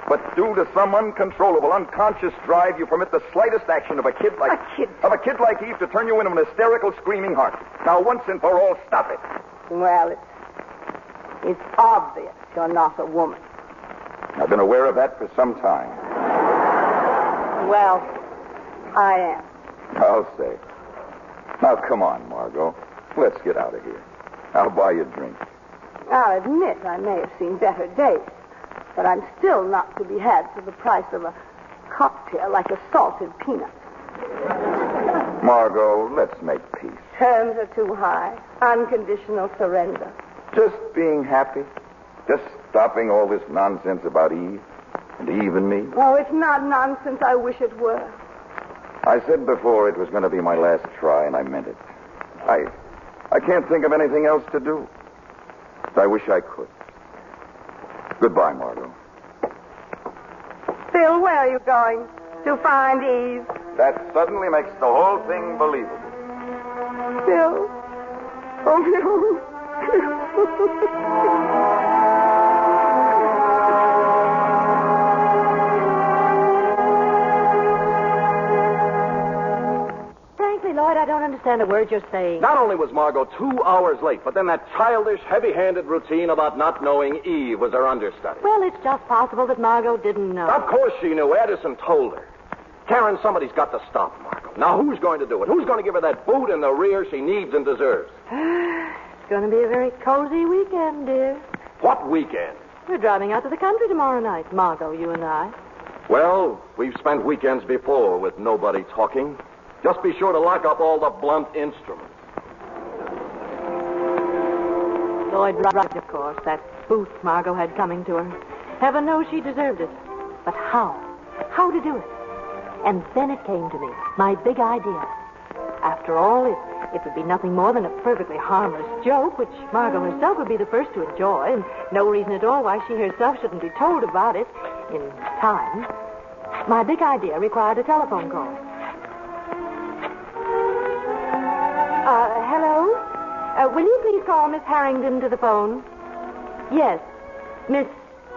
[SPEAKER 9] But due to some uncontrollable, unconscious drive, you permit the slightest action of a kid like Eve to turn you into an hysterical, screaming heart. Now, once and for all, stop it.
[SPEAKER 7] Well, it's obvious you're not a woman.
[SPEAKER 9] I've been aware of that for some time.
[SPEAKER 7] Well, I am.
[SPEAKER 9] I'll say. Now, come on, Margot. Let's get out of here. I'll buy you a drink.
[SPEAKER 7] I'll admit I may have seen better days, but I'm still not to be had for the price of a cocktail like a salted peanut.
[SPEAKER 9] Margot, let's make peace.
[SPEAKER 7] Terms are too high. Unconditional surrender.
[SPEAKER 9] Just being happy. Just stopping all this nonsense about Eve and Eve and me.
[SPEAKER 7] Oh, it's not nonsense. I wish it were.
[SPEAKER 9] I said before it was going to be my last try, and I meant it. I can't think of anything else to do. I wish I could. Goodbye, Margot.
[SPEAKER 7] Phil, where are you going? To find Eve?
[SPEAKER 9] That suddenly makes the whole thing believable.
[SPEAKER 7] Phil? Oh, no.
[SPEAKER 4] Frankly, Lloyd, I don't understand a word you're saying.
[SPEAKER 11] Not only was Margot 2 hours late, but then that childish, heavy-handed routine about not knowing Eve was her understudy.
[SPEAKER 4] Well, it's just possible that Margot didn't know.
[SPEAKER 11] Of course she knew. Edison told her. Karen, somebody's got to stop Margot. Now, who's going to do it? Who's going to give her that boot in the rear she needs and deserves?
[SPEAKER 4] It's going to be a very cozy weekend, dear.
[SPEAKER 11] What weekend?
[SPEAKER 4] We're driving out to the country tomorrow night, Margot, you and I.
[SPEAKER 11] Well, we've spent weekends before with nobody talking. Just be sure to lock up all the blunt instruments.
[SPEAKER 4] Lloyd right, of course. That boot Margot had coming to her. Heaven knows she deserved it. But how? How to do it? And then it came to me, my big idea. After all, it would be nothing more than a perfectly harmless joke, which Margot herself would be the first to enjoy, and no reason at all why she herself shouldn't be told about it in time. My big idea required a telephone call. Hello? Will you please call Miss Harrington to the phone? Yes, Miss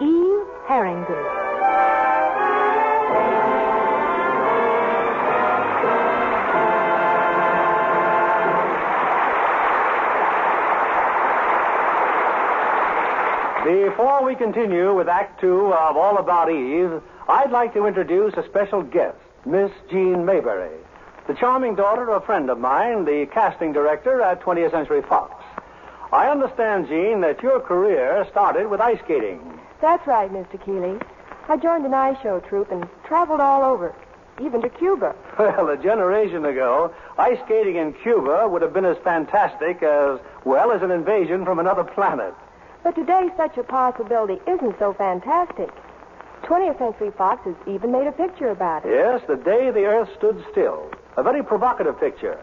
[SPEAKER 4] Eve Harrington.
[SPEAKER 2] Before we continue with Act 2 of All About Eve, I'd like to introduce a special guest, Miss Jean Mayberry, the charming daughter of a friend of mine, the casting director at 20th Century Fox. I understand, Jean, that your career started with ice skating.
[SPEAKER 12] That's right, Mr. Keeley. I joined an ice show troupe and traveled all over, even to Cuba.
[SPEAKER 2] Well, a generation ago, ice skating in Cuba would have been as fantastic as an invasion from another planet.
[SPEAKER 12] But today, such a possibility isn't so fantastic. 20th Century Fox has even made a picture about it.
[SPEAKER 2] Yes, The Day the Earth Stood Still. A very provocative picture.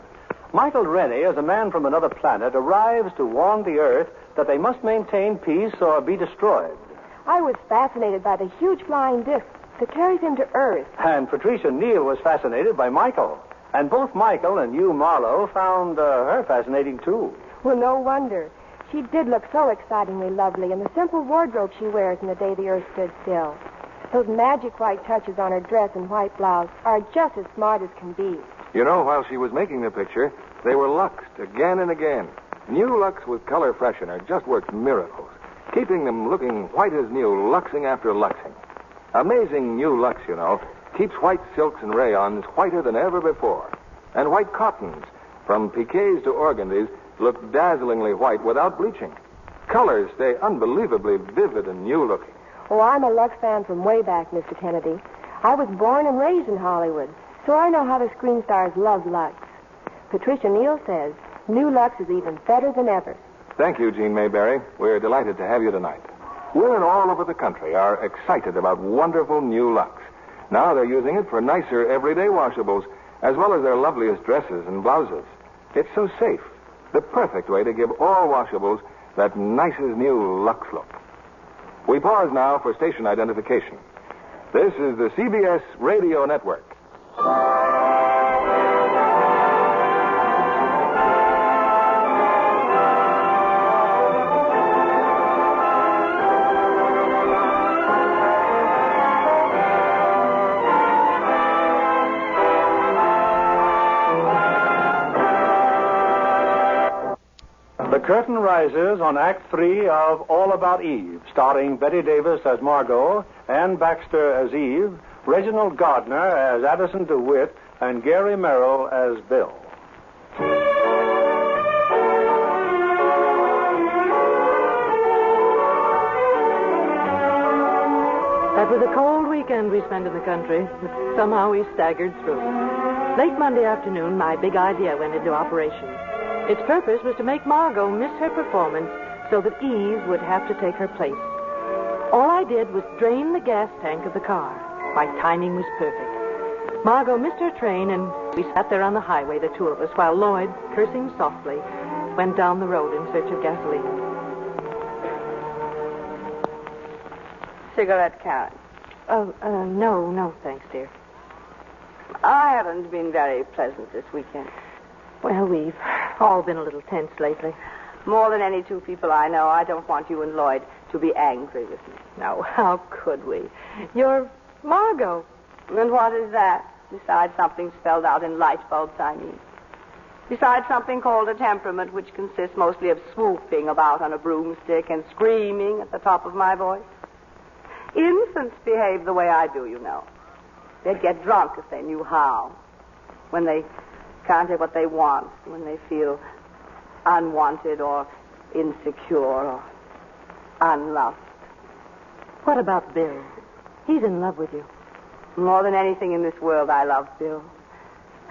[SPEAKER 2] Michael Rennie, as a man from another planet, arrives to warn the Earth that they must maintain peace or be destroyed.
[SPEAKER 12] I was fascinated by the huge flying disc that carries him to Earth.
[SPEAKER 2] And Patricia Neal was fascinated by Michael. And both Michael and Hugh Marlowe found her fascinating, too.
[SPEAKER 12] Well, no wonder. She did look so excitingly lovely in the simple wardrobe she wears in The Day the Earth Stood Still. Those magic white touches on her dress and white blouse are just as smart as can be.
[SPEAKER 8] You know, while she was making the picture, they were luxed again and again. New Lux with color freshener just works miracles, keeping them looking white as new, luxing after luxing. Amazing New Lux, you know, keeps white silks and rayons whiter than ever before. And white cottons, from piquets to organdies, look dazzlingly white without bleaching. Colors stay unbelievably vivid and new-looking.
[SPEAKER 12] Oh, I'm a Lux fan from way back, Mr. Kennedy. I was born and raised in Hollywood, so I know how the screen stars love Lux. Patricia Neal says New Lux is even better than ever.
[SPEAKER 8] Thank you, Jean Mayberry. We're delighted to have you tonight. Women all over the country are excited about wonderful New Lux. Now they're using it for nicer everyday washables, as well as their loveliest dresses and blouses. It's so safe. The perfect way to give all washables that nicest new Lux look. We pause now for station identification. This is the CBS Radio Network.
[SPEAKER 2] The curtain rises on Act 3 of All About Eve, starring Bette Davis as Margot, Ann Baxter as Eve, Reginald Gardner as Addison DeWitt, and Gary Merrill as Bill.
[SPEAKER 4] That was a cold weekend we spent in the country, but somehow we staggered through. Late Monday afternoon, my big idea went into operation. Its purpose was to make Margot miss her performance so that Eve would have to take her place. All I did was drain the gas tank of the car. My timing was perfect. Margot missed her train, and we sat there on the highway, the two of us, while Lloyd, cursing softly, went down the road in search of gasoline.
[SPEAKER 7] Cigarette, Karen?
[SPEAKER 4] Oh, no, thanks, dear.
[SPEAKER 7] I haven't been very pleasant this weekend.
[SPEAKER 4] Well, we've all been a little tense lately.
[SPEAKER 7] More than any two people I know, I don't want you and Lloyd to be angry with me.
[SPEAKER 4] No, how could we? You're Margot.
[SPEAKER 7] And what is that? Besides something spelled out in light bulbs, I mean. Besides something called a temperament, which consists mostly of swooping about on a broomstick and screaming at the top of my voice. Infants behave the way I do, you know. They'd get drunk if they knew how. When they can't get what they want, when they feel unwanted or insecure or unloved.
[SPEAKER 4] What about Bill? He's in love with you.
[SPEAKER 7] More than anything in this world, I love Bill.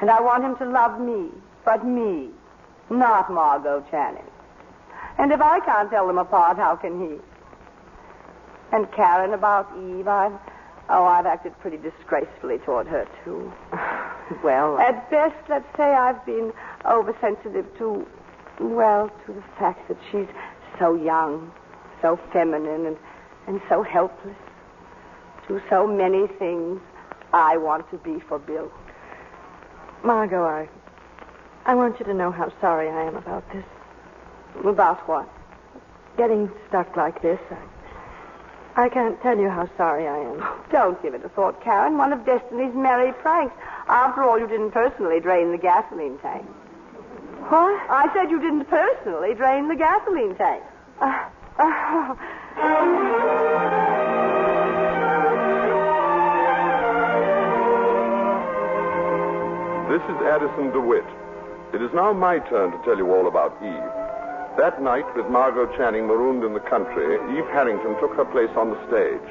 [SPEAKER 7] And I want him to love me, but me, not Margot Channing. And if I can't tell them apart, how can he? And Karen, about Eve, I've acted pretty disgracefully toward her, too.
[SPEAKER 4] Well,
[SPEAKER 7] at best, let's say I've been oversensitive to the fact that she's so young, so feminine, and so helpless. To so many things I want to be for Bill.
[SPEAKER 4] Margot, I want you to know how sorry I am about this.
[SPEAKER 7] About what?
[SPEAKER 4] Getting stuck like this. I can't tell you how sorry I am.
[SPEAKER 7] Don't give it a thought, Karen. One of Destiny's merry pranks. After all, you didn't personally drain the gasoline tank.
[SPEAKER 4] What?
[SPEAKER 7] I said you didn't personally drain the gasoline tank.
[SPEAKER 3] This is Addison DeWitt. It is now my turn to tell you all about Eve. That night, with Margot Channing marooned in the country, Eve Harrington took her place on the stage.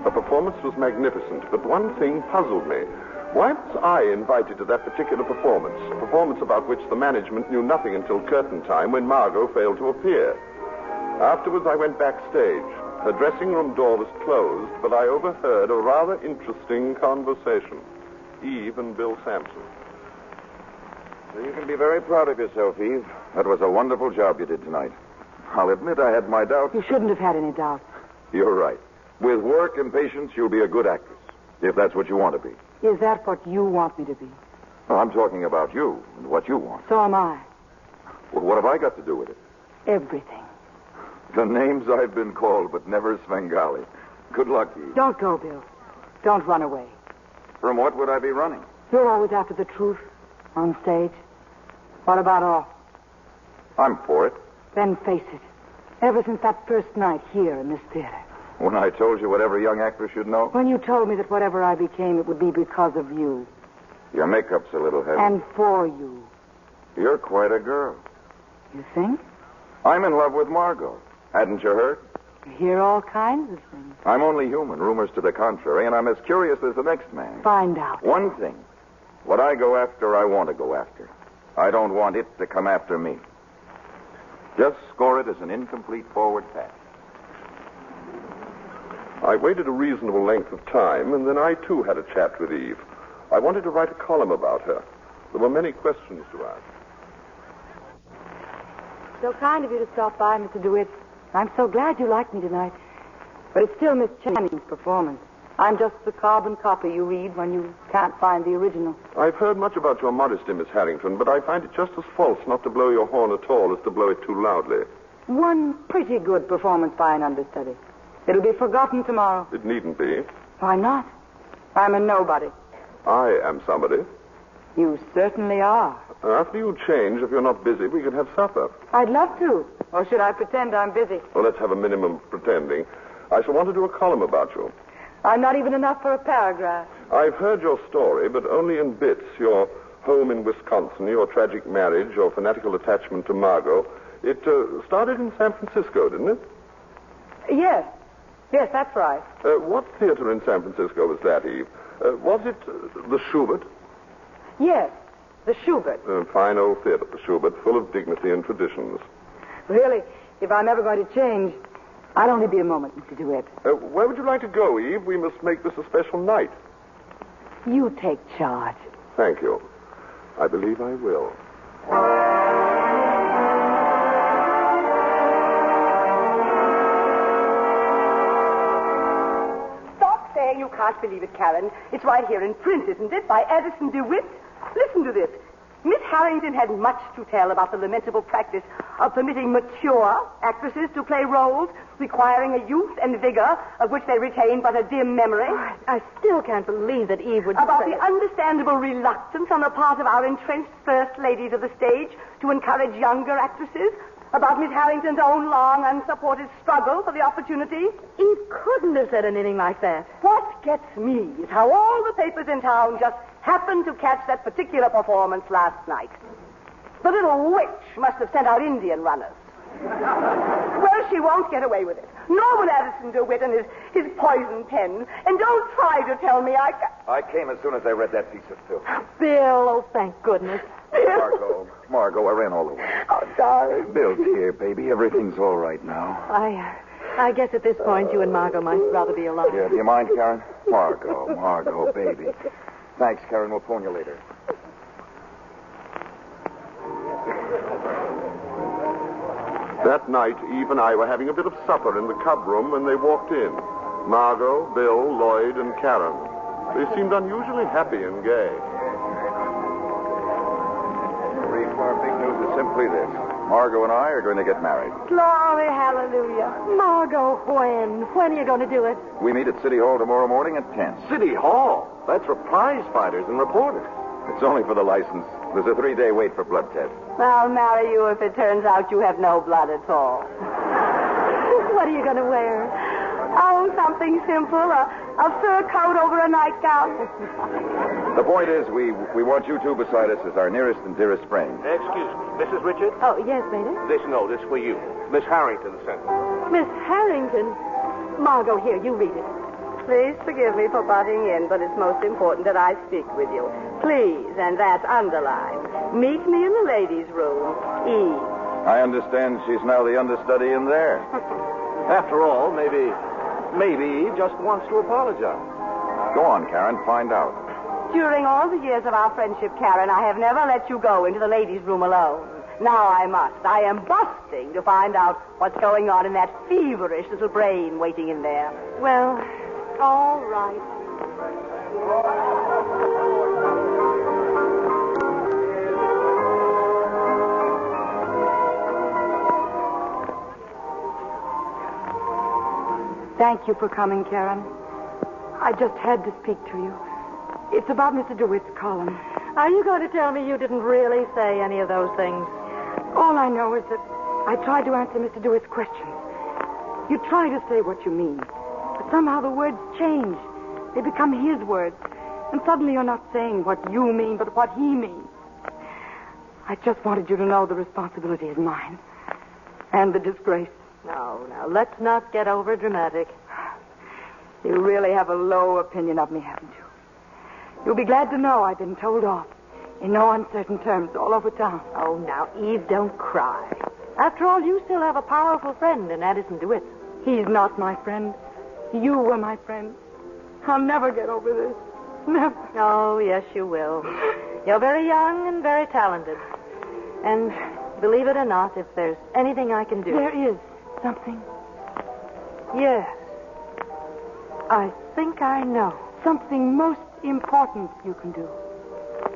[SPEAKER 3] Her performance was magnificent, but one thing puzzled me. Why was I invited to that particular performance? A performance about which the management knew nothing until curtain time, when Margot failed to appear. Afterwards, I went backstage. Her dressing room door was closed, but I overheard a rather interesting conversation. Eve and Bill Sampson.
[SPEAKER 9] So you can be very proud of yourself, Eve. That was a wonderful job you did tonight. I'll admit I had my doubts.
[SPEAKER 5] You shouldn't have had any doubt.
[SPEAKER 9] You're right. With work and patience, you'll be a good actress, if that's what you want to be.
[SPEAKER 5] Is that what you want me to be?
[SPEAKER 9] Well, I'm talking about you and what you want.
[SPEAKER 5] So am I.
[SPEAKER 9] Well, what have I got to do with it?
[SPEAKER 5] Everything.
[SPEAKER 9] The names I've been called, but never Svengali. Good luck, Eve.
[SPEAKER 5] Don't go, Bill. Don't run away.
[SPEAKER 9] From what would I be running?
[SPEAKER 5] You're always after the truth. On stage. What about off?
[SPEAKER 9] I'm for it.
[SPEAKER 5] Then face it. Ever since that first night here in this theater.
[SPEAKER 9] When I told you what every young actor should know?
[SPEAKER 5] When you told me that whatever I became, it would be because of you.
[SPEAKER 9] Your makeup's a little heavy.
[SPEAKER 5] And for you.
[SPEAKER 9] You're quite a girl.
[SPEAKER 5] You think?
[SPEAKER 9] I'm in love with Margot. Hadn't you heard?
[SPEAKER 5] You hear all kinds of things.
[SPEAKER 9] I'm only human, rumors to the contrary, and I'm as curious as the next man.
[SPEAKER 5] Find out.
[SPEAKER 9] One thing. What I go after, I want to go after. I don't want it to come after me. Just score it as an incomplete forward pass.
[SPEAKER 3] I waited a reasonable length of time, and then I, too, had a chat with Eve. I wanted to write a column about her. There were many questions to ask.
[SPEAKER 5] So kind of you to stop by, Mr. DeWitt. I'm so glad you liked me tonight. But it's still Miss Channing's performance. I'm just the carbon copy you read when you can't find the original.
[SPEAKER 3] I've heard much about your modesty, Miss Harrington, but I find it just as false not to blow your horn at all as to blow it too loudly.
[SPEAKER 5] One pretty good performance by an understudy. It'll be forgotten tomorrow.
[SPEAKER 3] It needn't be.
[SPEAKER 5] Why not? I'm a nobody.
[SPEAKER 3] I am somebody.
[SPEAKER 5] You certainly are.
[SPEAKER 3] After you change, if you're not busy, we could have supper.
[SPEAKER 5] I'd love to. Or should I pretend I'm busy?
[SPEAKER 3] Well, let's have a minimum of pretending. I shall want to do a column about you.
[SPEAKER 5] I'm not even enough for a paragraph.
[SPEAKER 3] I've heard your story, but only in bits. Your home in Wisconsin, your tragic marriage, your fanatical attachment to Margot. It started in San Francisco, didn't it?
[SPEAKER 5] Yes. Yes, that's right.
[SPEAKER 3] What theater in San Francisco was that, Eve? Was it the Schubert?
[SPEAKER 5] Yes, the Schubert.
[SPEAKER 3] Fine old theater, the Schubert, full of dignity and traditions.
[SPEAKER 5] Really, if I'm ever going to change, I'd only be a moment, Mr. DeWitt.
[SPEAKER 3] Where would you like to go, Eve? We must make this a special night.
[SPEAKER 5] You take charge.
[SPEAKER 3] Thank you. I believe I will.
[SPEAKER 7] Stop saying you can't believe it, Karen. It's right here in print, isn't it? By Addison DeWitt. Listen to this. Miss Harrington had much to tell about the lamentable practice of permitting mature actresses to play roles requiring a youth and vigor of which they retain but a dim memory.
[SPEAKER 4] I still can't believe that Eve would
[SPEAKER 7] About
[SPEAKER 4] say
[SPEAKER 7] the understandable reluctance on the part of our entrenched first ladies of the stage to encourage younger actresses. About Miss Harrington's own long, unsupported struggle for the opportunity.
[SPEAKER 4] Eve couldn't have said anything like that.
[SPEAKER 7] What gets me is how all the papers in town just happened to catch that particular performance last night. The little witch must have sent out Indian runners. Well, she won't get away with it. Nor will Addison DeWitt and his poison pen. And don't try to tell me
[SPEAKER 9] I came as soon as I read that piece of filth.
[SPEAKER 4] Bill, oh, thank goodness.
[SPEAKER 9] Margot, I ran all the way.
[SPEAKER 7] Oh, darling.
[SPEAKER 9] Bill's here, baby. Everything's all right now.
[SPEAKER 4] I guess at this point you and Margot might rather be alone.
[SPEAKER 9] Yeah, do you mind, Karen? Margot, baby. Thanks, Karen. We'll phone you later.
[SPEAKER 3] That night, Eve and I were having a bit of supper in the cub room when they walked in. Margot, Bill, Lloyd, and Karen. They seemed unusually happy and gay.
[SPEAKER 9] The reason for our big news is simply this. Margot and I are going to get married.
[SPEAKER 7] Glory, hallelujah.
[SPEAKER 4] Margot, when? When are you going to do it?
[SPEAKER 9] We meet at City Hall tomorrow morning at 10.
[SPEAKER 11] City Hall? That's for prize fighters and reporters.
[SPEAKER 9] It's only for the license. There's a 3-day wait for blood tests.
[SPEAKER 7] I'll marry you if it turns out you have no blood at all.
[SPEAKER 4] What are you going to wear?
[SPEAKER 7] Oh, something simple. A fur coat over a nightgown.
[SPEAKER 9] The point is, we want you two beside us as our nearest and dearest friends.
[SPEAKER 11] Excuse me, Mrs. Richard?
[SPEAKER 4] Oh, yes, Maynard?
[SPEAKER 11] This note is for you. Miss Harrington sent it.
[SPEAKER 4] Miss Harrington? Margot, here, you read it.
[SPEAKER 7] Please forgive me for butting in, but it's most important that I speak with you. Please, and that's underlined. Meet me in the ladies' room. Eve.
[SPEAKER 9] I understand she's now the understudy in there.
[SPEAKER 11] After all, maybe Eve just wants to apologize.
[SPEAKER 9] Go on, Karen. Find out.
[SPEAKER 7] During all the years of our friendship, Karen, I have never let you go into the ladies' room alone. Now I must. I am busting to find out what's going on in that feverish little brain waiting in there.
[SPEAKER 4] Well, all right.
[SPEAKER 5] Thank you for coming, Karen. I just had to speak to you. It's about Mr. DeWitt's column.
[SPEAKER 4] Are you going to tell me you didn't really say any of those things?
[SPEAKER 5] All I know is that I tried to answer Mr. DeWitt's questions. You try to say what you mean, but somehow the words change. They become his words, and suddenly you're not saying what you mean, but what he means. I just wanted you to know the responsibility is mine, and the disgrace.
[SPEAKER 4] No, let's not get over dramatic.
[SPEAKER 5] You really have a low opinion of me, haven't you? You'll be glad to know I've been told off in no uncertain terms all over town.
[SPEAKER 4] Oh, now, Eve, don't cry. After all, you still have a powerful friend in Addison DeWitt.
[SPEAKER 5] He's not my friend. You were my friend. I'll never get over this. Never.
[SPEAKER 4] Oh, yes, you will. You're very young and very talented. And believe it or not, if there's anything I can do...
[SPEAKER 5] There is something.
[SPEAKER 4] Yes. I think I know.
[SPEAKER 5] Something most important you can do.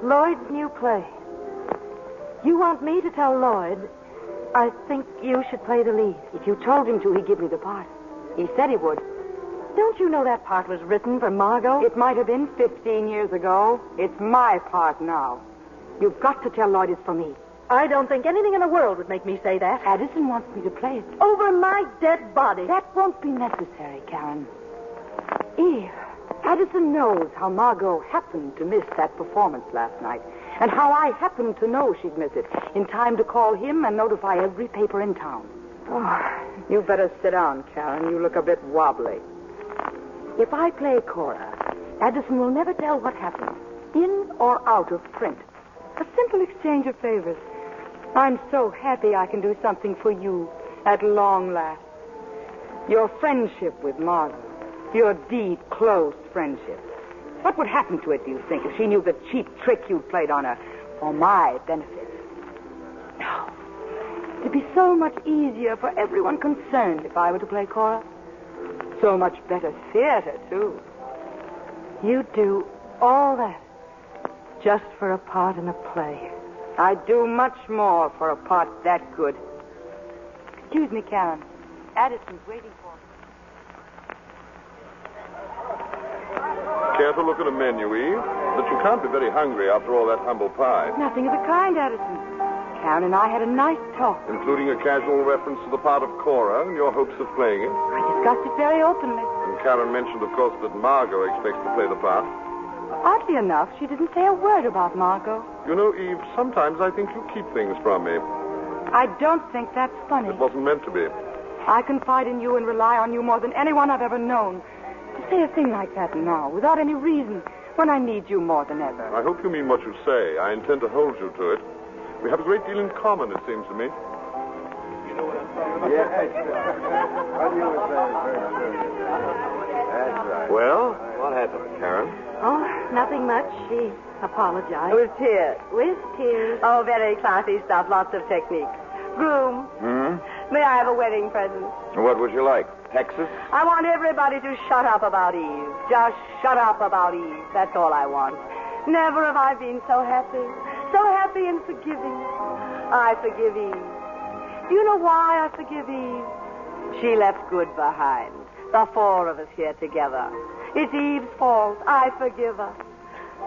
[SPEAKER 4] Lloyd's new play. You want me to tell Lloyd, I think you should play the lead.
[SPEAKER 5] If you told him to, he'd give me the part. He said he would.
[SPEAKER 4] Don't you know that part was written for Margot?
[SPEAKER 5] It might have been 15 years ago. It's my part now. You've got to tell Lloyd it's for me.
[SPEAKER 4] I don't think anything in the world would make me say that.
[SPEAKER 5] Addison wants me to play it.
[SPEAKER 4] Over my dead body.
[SPEAKER 5] That won't be necessary, Karen. Eve, Addison knows how Margot happened to miss that performance last night, and how I happened to know she'd miss it in time to call him and notify every paper in town. Oh, you better sit down, Karen. You look a bit wobbly. If I play Cora, Addison will never tell what happened, in or out of print. A simple exchange of favors. I'm so happy I can do something for you at long last. Your friendship with Margot. Your deep, close friendship. What would happen to it, do you think, if she knew the cheap trick you played on her for my benefit? No. It'd be so much easier for everyone concerned if I were to play Cora. So much better theater, too.
[SPEAKER 4] You do all that just for a part in a play.
[SPEAKER 5] I'd do much more for a part that good. Excuse me, Karen. Addison's waiting for me.
[SPEAKER 3] Care to look at a menu, Eve? But you can't be very hungry after all that humble pie.
[SPEAKER 5] Nothing of the kind, Addison. Karen and I had a nice talk.
[SPEAKER 3] Including a casual reference to the part of Cora and your hopes of playing it.
[SPEAKER 5] I discussed it very openly.
[SPEAKER 3] And Karen mentioned, of course, that Margot expects to play the part.
[SPEAKER 5] Oddly enough, she didn't say a word about Margot.
[SPEAKER 3] You know, Eve, sometimes I think you keep things from me.
[SPEAKER 5] I don't think that's funny.
[SPEAKER 3] It wasn't meant to be.
[SPEAKER 5] I confide in you and rely on you more than anyone I've ever known. To say a thing like that now, without any reason, when I need you more than ever.
[SPEAKER 3] I hope you mean what you say. I intend to hold you to it. We have a great deal in common, it seems to me.
[SPEAKER 8] You know what I'm talking about? Yes. What you were saying, That's right. Well, what happened, Karen?
[SPEAKER 4] Oh, nothing much. She apologized.
[SPEAKER 7] With tears.
[SPEAKER 4] With tears.
[SPEAKER 7] Oh, very classy stuff. Lots of technique. Groom, may I have a wedding present?
[SPEAKER 9] What would you like? Texas?
[SPEAKER 7] I want everybody to shut up about Eve. Just shut up about Eve. That's all I want. Never have I been so happy. So happy and forgiving. I forgive Eve. Do you know why I forgive Eve? She left good behind. The four of us here together. It's Eve's fault. I forgive her.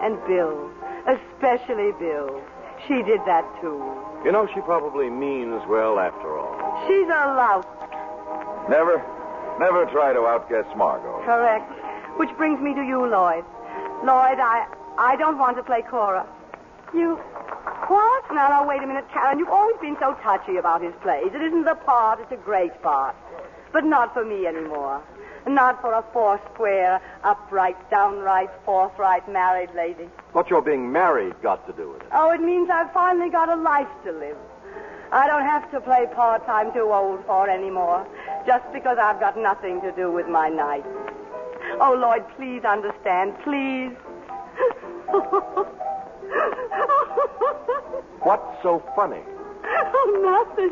[SPEAKER 7] And Bill, especially Bill. She did that, too.
[SPEAKER 8] You know, she probably means well after all.
[SPEAKER 7] She's a lout.
[SPEAKER 9] Never try to outguess Margot.
[SPEAKER 7] Correct. Which brings me to you, Lloyd. Lloyd, I don't want to play Cora. You... What? Now, wait a minute, Karen. You've always been so touchy about his plays. It isn't the part. It's a great part. But not for me anymore. Not for a four-square, upright, downright, forthright married lady.
[SPEAKER 8] What's your being married got to do with it?
[SPEAKER 7] Oh, it means I've finally got a life to live. I don't have to play parts I'm too old for anymore, just because I've got nothing to do with my night. Oh, Lloyd, please understand, please.
[SPEAKER 8] What's so funny?
[SPEAKER 7] Oh, nothing.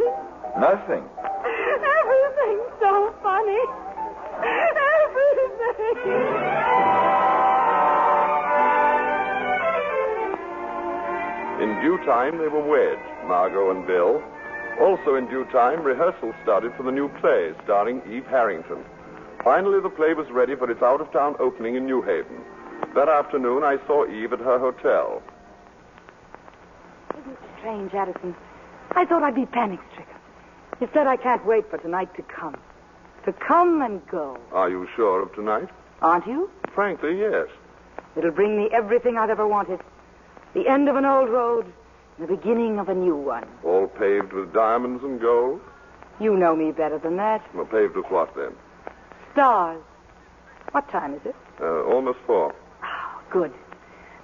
[SPEAKER 9] Nothing.
[SPEAKER 7] Everything's so funny. Everything.
[SPEAKER 3] In due time, they were wed, Margot and Bill. Also in due time, rehearsals started for the new play starring Eve Harrington. Finally, the play was ready for its out-of-town opening in New Haven. That afternoon, I saw Eve at her hotel.
[SPEAKER 5] Isn't it strange, Addison? I thought I'd be panic-stricken. Instead, I can't wait for tonight to come. To come and go.
[SPEAKER 3] Are you sure of tonight?
[SPEAKER 5] Aren't you?
[SPEAKER 3] Frankly, yes.
[SPEAKER 5] It'll bring me everything I've ever wanted. The end of an old road, and the beginning of a new one.
[SPEAKER 3] All paved with diamonds and gold?
[SPEAKER 5] You know me better than that.
[SPEAKER 3] Well, paved with what, then?
[SPEAKER 5] Stars. What time is it?
[SPEAKER 3] Almost 4.
[SPEAKER 5] Oh, good.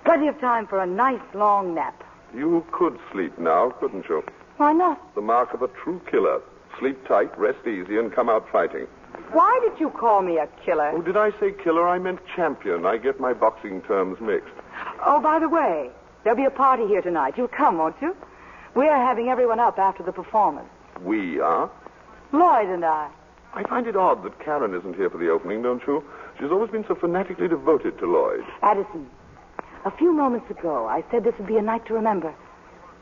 [SPEAKER 5] Plenty of time for a nice long nap.
[SPEAKER 3] You could sleep now, couldn't you?
[SPEAKER 5] Why not?
[SPEAKER 3] The mark of a true killer. Sleep tight, rest easy, and come out fighting.
[SPEAKER 5] Why did you call me a killer?
[SPEAKER 3] Oh, did I say killer? I meant champion. I get my boxing terms mixed.
[SPEAKER 5] Oh, by the way, there'll be a party here tonight. You'll come, won't you? We're having everyone up after the performance.
[SPEAKER 3] We are?
[SPEAKER 5] Lloyd and I.
[SPEAKER 3] I find it odd that Karen isn't here for the opening, don't you? She's always been so fanatically devoted to Lloyd.
[SPEAKER 5] Addison, a few moments ago, I said this would be a night to remember.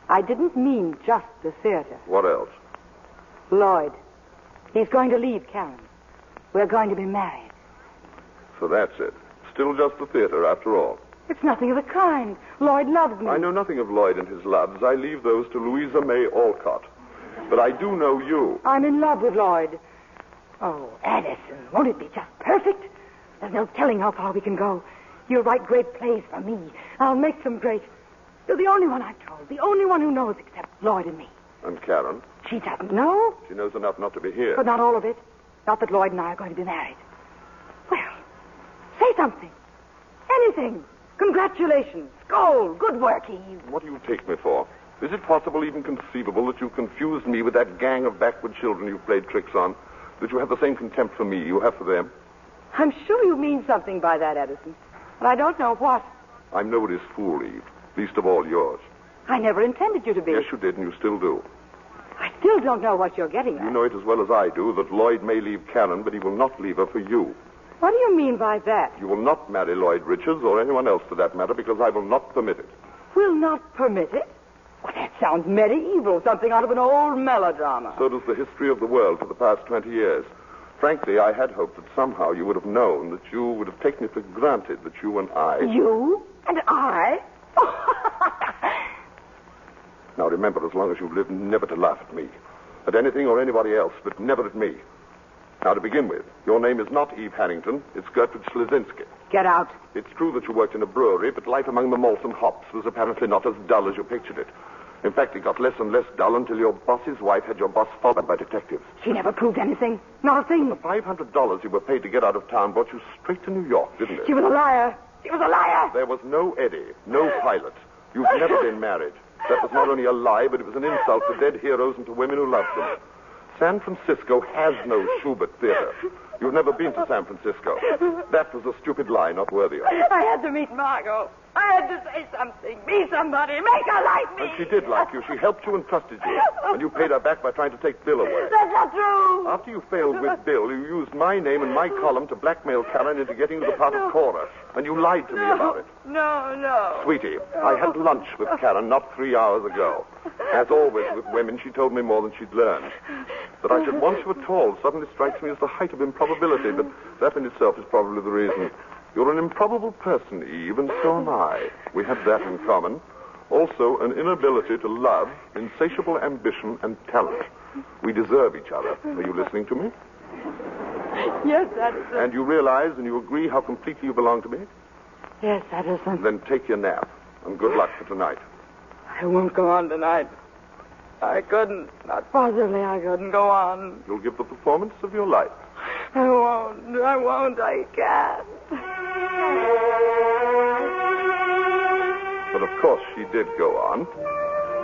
[SPEAKER 5] I didn't mean just the theater.
[SPEAKER 3] What else?
[SPEAKER 5] Lloyd. He's going to leave Karen. We're going to be married.
[SPEAKER 3] So that's it. Still just the theater, after all.
[SPEAKER 5] It's nothing of the kind. Lloyd loves me.
[SPEAKER 3] I know nothing of Lloyd and his loves. I leave those to Louisa May Alcott. But I do know you.
[SPEAKER 5] I'm in love with Lloyd. Oh, Addison, won't it be just perfect? There's no telling how far we can go. You'll write great plays for me. I'll make them great. You're the only one I've told, the only one who knows except Lloyd and me.
[SPEAKER 3] And Karen?
[SPEAKER 5] She doesn't know.
[SPEAKER 3] She knows enough not to be here.
[SPEAKER 5] But not all of it. Not that Lloyd and I are going to be married. Well, say something. Anything. Congratulations. Gold. Good work, Eve.
[SPEAKER 3] What do you take me for? Is it possible, even conceivable, that you've confused me with that gang of backward children you've played tricks on? That you have the same contempt for me you have for them?
[SPEAKER 5] I'm sure you mean something by that, Addison. But I don't know what.
[SPEAKER 3] I'm nobody's fool, Eve. Least of all yours.
[SPEAKER 5] I never intended you to be.
[SPEAKER 3] Yes, you did, and you still do.
[SPEAKER 5] I still don't know what you're getting at.
[SPEAKER 3] You know it as well as I do that Lloyd may leave Karen, but he will not leave her for you.
[SPEAKER 5] What do you mean by that?
[SPEAKER 3] You will not marry Lloyd Richards or anyone else for that matter because I will not permit it.
[SPEAKER 5] Will not permit it? Well, that sounds medieval, something out of an old melodrama.
[SPEAKER 3] So does the history of the world for the past 20 years. Frankly, I had hoped that somehow you would have known, that you would have taken it for granted that you and I...
[SPEAKER 5] You? And I?
[SPEAKER 3] Now remember, as long as you've lived, never to laugh at me. At anything or anybody else, but never at me. Now, to begin with, your name is not Eve Harrington. It's Gertrude Schlesinski.
[SPEAKER 5] Get out.
[SPEAKER 3] It's true that you worked in a brewery, but life among the malts and hops was apparently not as dull as you pictured it. In fact, it got less and less dull until your boss's wife had your boss followed by detectives.
[SPEAKER 5] She never proved anything. Not a thing.
[SPEAKER 3] The $500 you were paid to get out of town brought you straight to New York, didn't it?
[SPEAKER 5] She was a liar. She was a liar.
[SPEAKER 3] There was no Eddie, no pilot. You've never been married. That was not only a lie, but it was an insult to dead heroes and to women who loved them. San Francisco has no Schubert Theater. You've never been to San Francisco. That was a stupid lie, not worthy of you.
[SPEAKER 5] I had to meet Margot. I had to say something. Be somebody. Make her like me.
[SPEAKER 3] And she did like you. She helped you and trusted you. And you paid her back by trying to take Bill away.
[SPEAKER 5] That's not true.
[SPEAKER 3] After you failed with Bill, you used my name and my column to blackmail Karen into getting to the part of Cora. And you lied to me about it.
[SPEAKER 5] No.
[SPEAKER 3] Sweetie, I had lunch with Karen not 3 hours ago. As always with women, she told me more than she'd learned. That I should want you at all suddenly strikes me as the height of improbability, but that in itself is probably the reason. You're an improbable person, Eve, and so am I. We have that in common. Also, an inability to love, insatiable ambition, and talent. We deserve each other. Are you listening to me?
[SPEAKER 5] Yes, Addison.
[SPEAKER 3] And you realize and you agree how completely you belong to me?
[SPEAKER 5] Yes, Addison.
[SPEAKER 3] Then take your nap, and good luck for tonight.
[SPEAKER 5] I won't go on tonight. I couldn't. Not possibly I couldn't go on.
[SPEAKER 3] You'll give the performance of your life.
[SPEAKER 5] I won't. I can't.
[SPEAKER 3] But of course she did go on.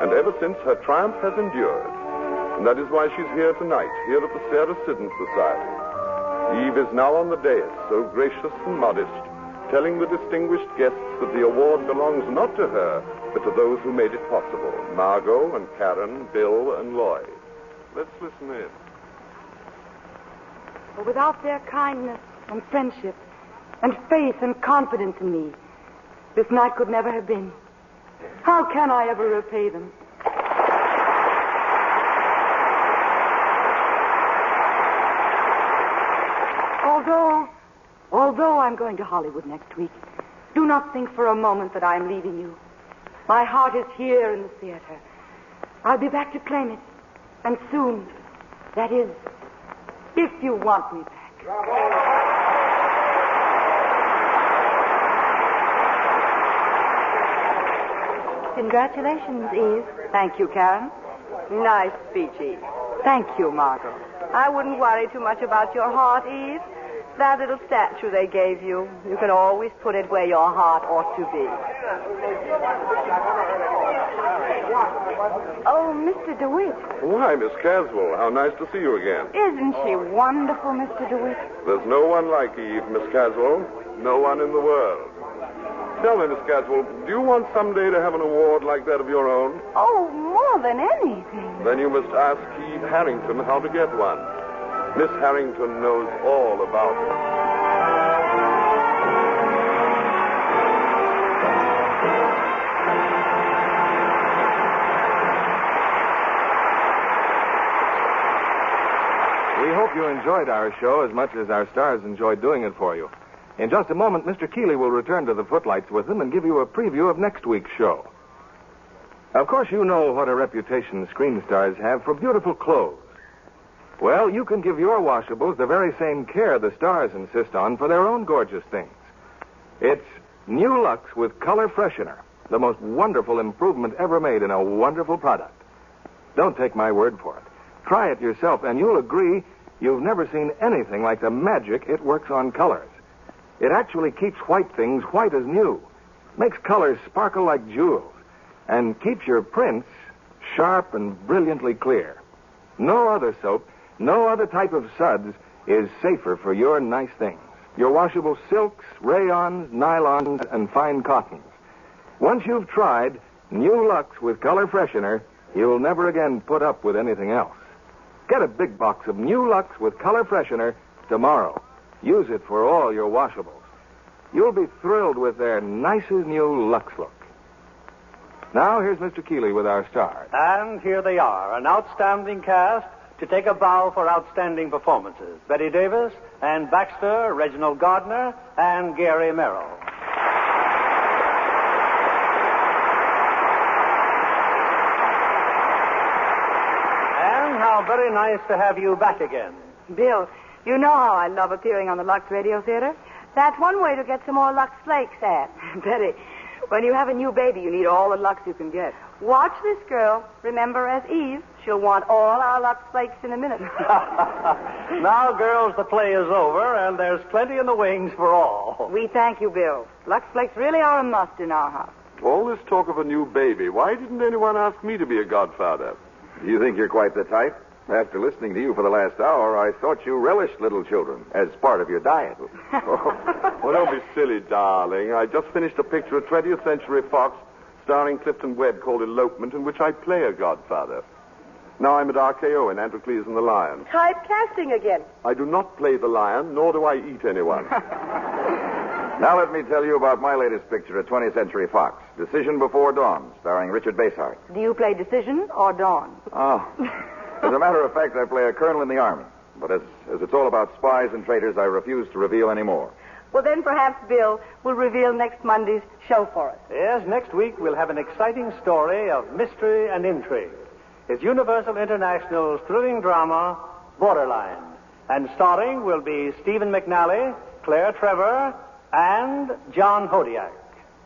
[SPEAKER 3] And ever since, her triumph has endured. And that is why she's here tonight, here at the Sarah Siddons Society. Eve is now on the dais, so gracious and modest, telling the distinguished guests that the award belongs not to her, but to those who made it possible. Margot and Karen, Bill and Lloyd. Let's listen in.
[SPEAKER 5] But without their kindness and friendship and faith and confidence in me, this night could never have been. How can I ever repay them? Although I'm going to Hollywood next week, do not think for a moment that I am leaving you. My heart is here in the theater. I'll be back to claim it. And soon. That is, if you want me back.
[SPEAKER 7] Congratulations, Eve.
[SPEAKER 5] Thank you, Karen.
[SPEAKER 7] Nice speech, Eve.
[SPEAKER 5] Thank you, Margot.
[SPEAKER 7] I wouldn't worry too much about your heart, Eve. That little statue they gave you, you can always put it where your heart ought to be.
[SPEAKER 12] Oh, Mr. DeWitt.
[SPEAKER 3] Why, Miss Caswell, how nice to see you again.
[SPEAKER 12] Isn't she wonderful, Mr. DeWitt?
[SPEAKER 3] There's no one like Eve, Miss Caswell. No one in the world. Tell me, Miss Caswell, do you want someday to have an award like that of your own?
[SPEAKER 12] Oh, more than anything.
[SPEAKER 3] Then you must ask Eve Harrington how to get one. Miss Harrington knows all about it.
[SPEAKER 8] enjoyed our show as much as our stars enjoyed doing it for you. In just a moment, Mr. Keeley will return to the footlights with them and give you a preview of next week's show. Of course, you know what a reputation screen stars have for beautiful clothes. Well, you can give your washables the very same care the stars insist on for their own gorgeous things. It's new Lux with color freshener, the most wonderful improvement ever made in a wonderful product. Don't take my word for it. Try it yourself, and you'll agree you've never seen anything like the magic it works on colors. It actually keeps white things white as new, makes colors sparkle like jewels, and keeps your prints sharp and brilliantly clear. No other soap, no other type of suds is safer for your nice things. Your washable silks, rayons, nylons, and fine cottons. Once you've tried new Lux with color freshener, you'll never again put up with anything else. Get a big box of new Lux with color freshener tomorrow. Use it for all your washables. You'll be thrilled with their nicest new Lux look. Now, here's Mr. Keeley with our stars.
[SPEAKER 2] And here they are, an outstanding cast to take a bow for outstanding performances. Betty Davis, Ann Baxter, Reginald Gardner, and Gary Merrill. And how very nice to have you back again.
[SPEAKER 5] Bill, you know how I love appearing on the Lux Radio Theater.
[SPEAKER 12] That's one way to get some more Lux Flakes, Ann.
[SPEAKER 5] Betty, when you have a new baby, you need all the Lux you can get.
[SPEAKER 12] Watch this girl. Remember, as Eve, she'll want all our Lux Flakes in a minute.
[SPEAKER 2] Now, girls, the play is over, and there's plenty in the wings for all.
[SPEAKER 5] We thank you, Bill. Lux Flakes really are a must in our house.
[SPEAKER 3] All this talk of a new baby. Why didn't anyone ask me to be a godfather?
[SPEAKER 9] You think you're quite the type? After listening to you for the last hour, I thought you relished little children as part of your diet.
[SPEAKER 3] Well, don't be silly, darling. I just finished a picture of 20th Century Fox starring Clifton Webb called Elopement, in which I play a godfather. Now I'm at RKO in Androcles and the Lion.
[SPEAKER 12] Typecasting again.
[SPEAKER 3] I do not play the lion, nor do I eat anyone.
[SPEAKER 9] Now let me tell you about my latest picture at 20th Century Fox, Decision Before Dawn, starring Richard Basehart.
[SPEAKER 5] Do you play Decision or Dawn?
[SPEAKER 9] Oh. As a matter of fact, I play a colonel in the Army. But as it's all about spies and traitors, I refuse to reveal any more.
[SPEAKER 12] Well, then perhaps Bill will reveal next Monday's show for us.
[SPEAKER 2] Yes, next week we'll have an exciting story of mystery and intrigue. It's Universal International's thrilling drama, Borderline. And starring will be Stephen McNally, Claire Trevor, and John Hodiak.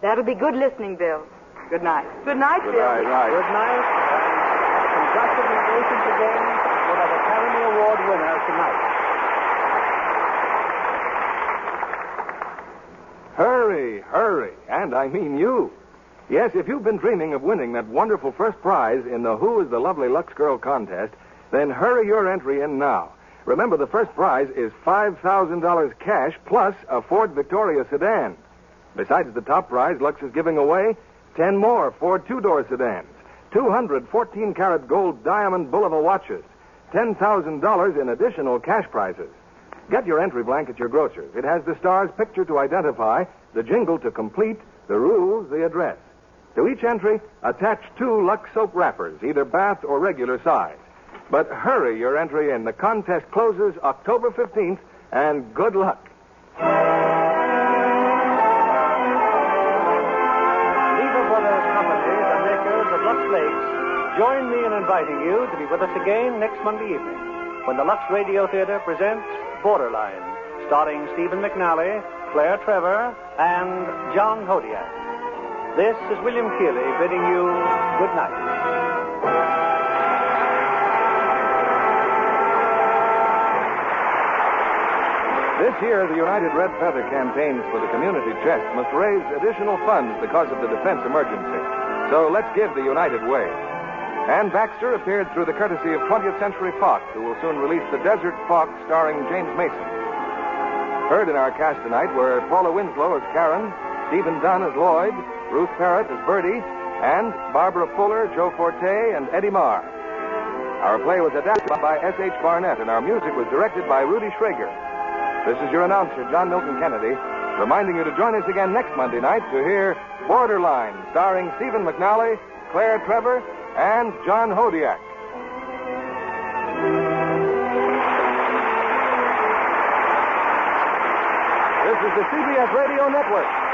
[SPEAKER 5] That'll be good listening, Bill. Good night.
[SPEAKER 12] Good night, Bill.
[SPEAKER 2] Good night. And congratulations again for the Academy Award winner tonight.
[SPEAKER 8] Hurry, and I mean you. Yes, if you've been dreaming of winning that wonderful first prize in the Who is the Lovely Lux Girl contest, then hurry your entry in now. Remember, the first prize is $5,000 cash plus a Ford Victoria sedan. Besides the top prize, Lux is giving away 10 more Ford two-door sedans, 200 14-karat gold diamond Bulova watches, $10,000 in additional cash prizes. Get your entry blank at your grocer's. It has the star's picture to identify, the jingle to complete, the rules, the address. To each entry, attach 2 Lux soap wrappers, either bath or regular size. But hurry your entry in. The contest closes October 15th, and good luck.
[SPEAKER 2] Lever Brothers Company, the makers of Lux Flakes, join me in inviting you to be with us again next Monday evening when the Lux Radio Theater presents Borderline, starring Stephen McNally, Claire Trevor, and John Hodiak. This is William Keeley bidding you good night.
[SPEAKER 8] This year, the United Red Feather campaigns for the community chest must raise additional funds because of the defense emergency. So let's give the United way. Ann Baxter appeared through the courtesy of 20th Century Fox, who will soon release The Desert Fox, starring James Mason. Heard in our cast tonight were Paula Winslow as Karen, Stephen Dunn as Lloyd, Ruth Parrott as Birdie, and Barbara Fuller, Joe Forte, and Eddie Marr. Our play was adapted by S.H. Barnett, and our music was directed by Rudy Schrager. This is your announcer, John Milton Kennedy, reminding you to join us again next Monday night to hear Borderline, starring Stephen McNally, Claire Trevor, and John Hodiak.
[SPEAKER 1] is the CBS Radio Network.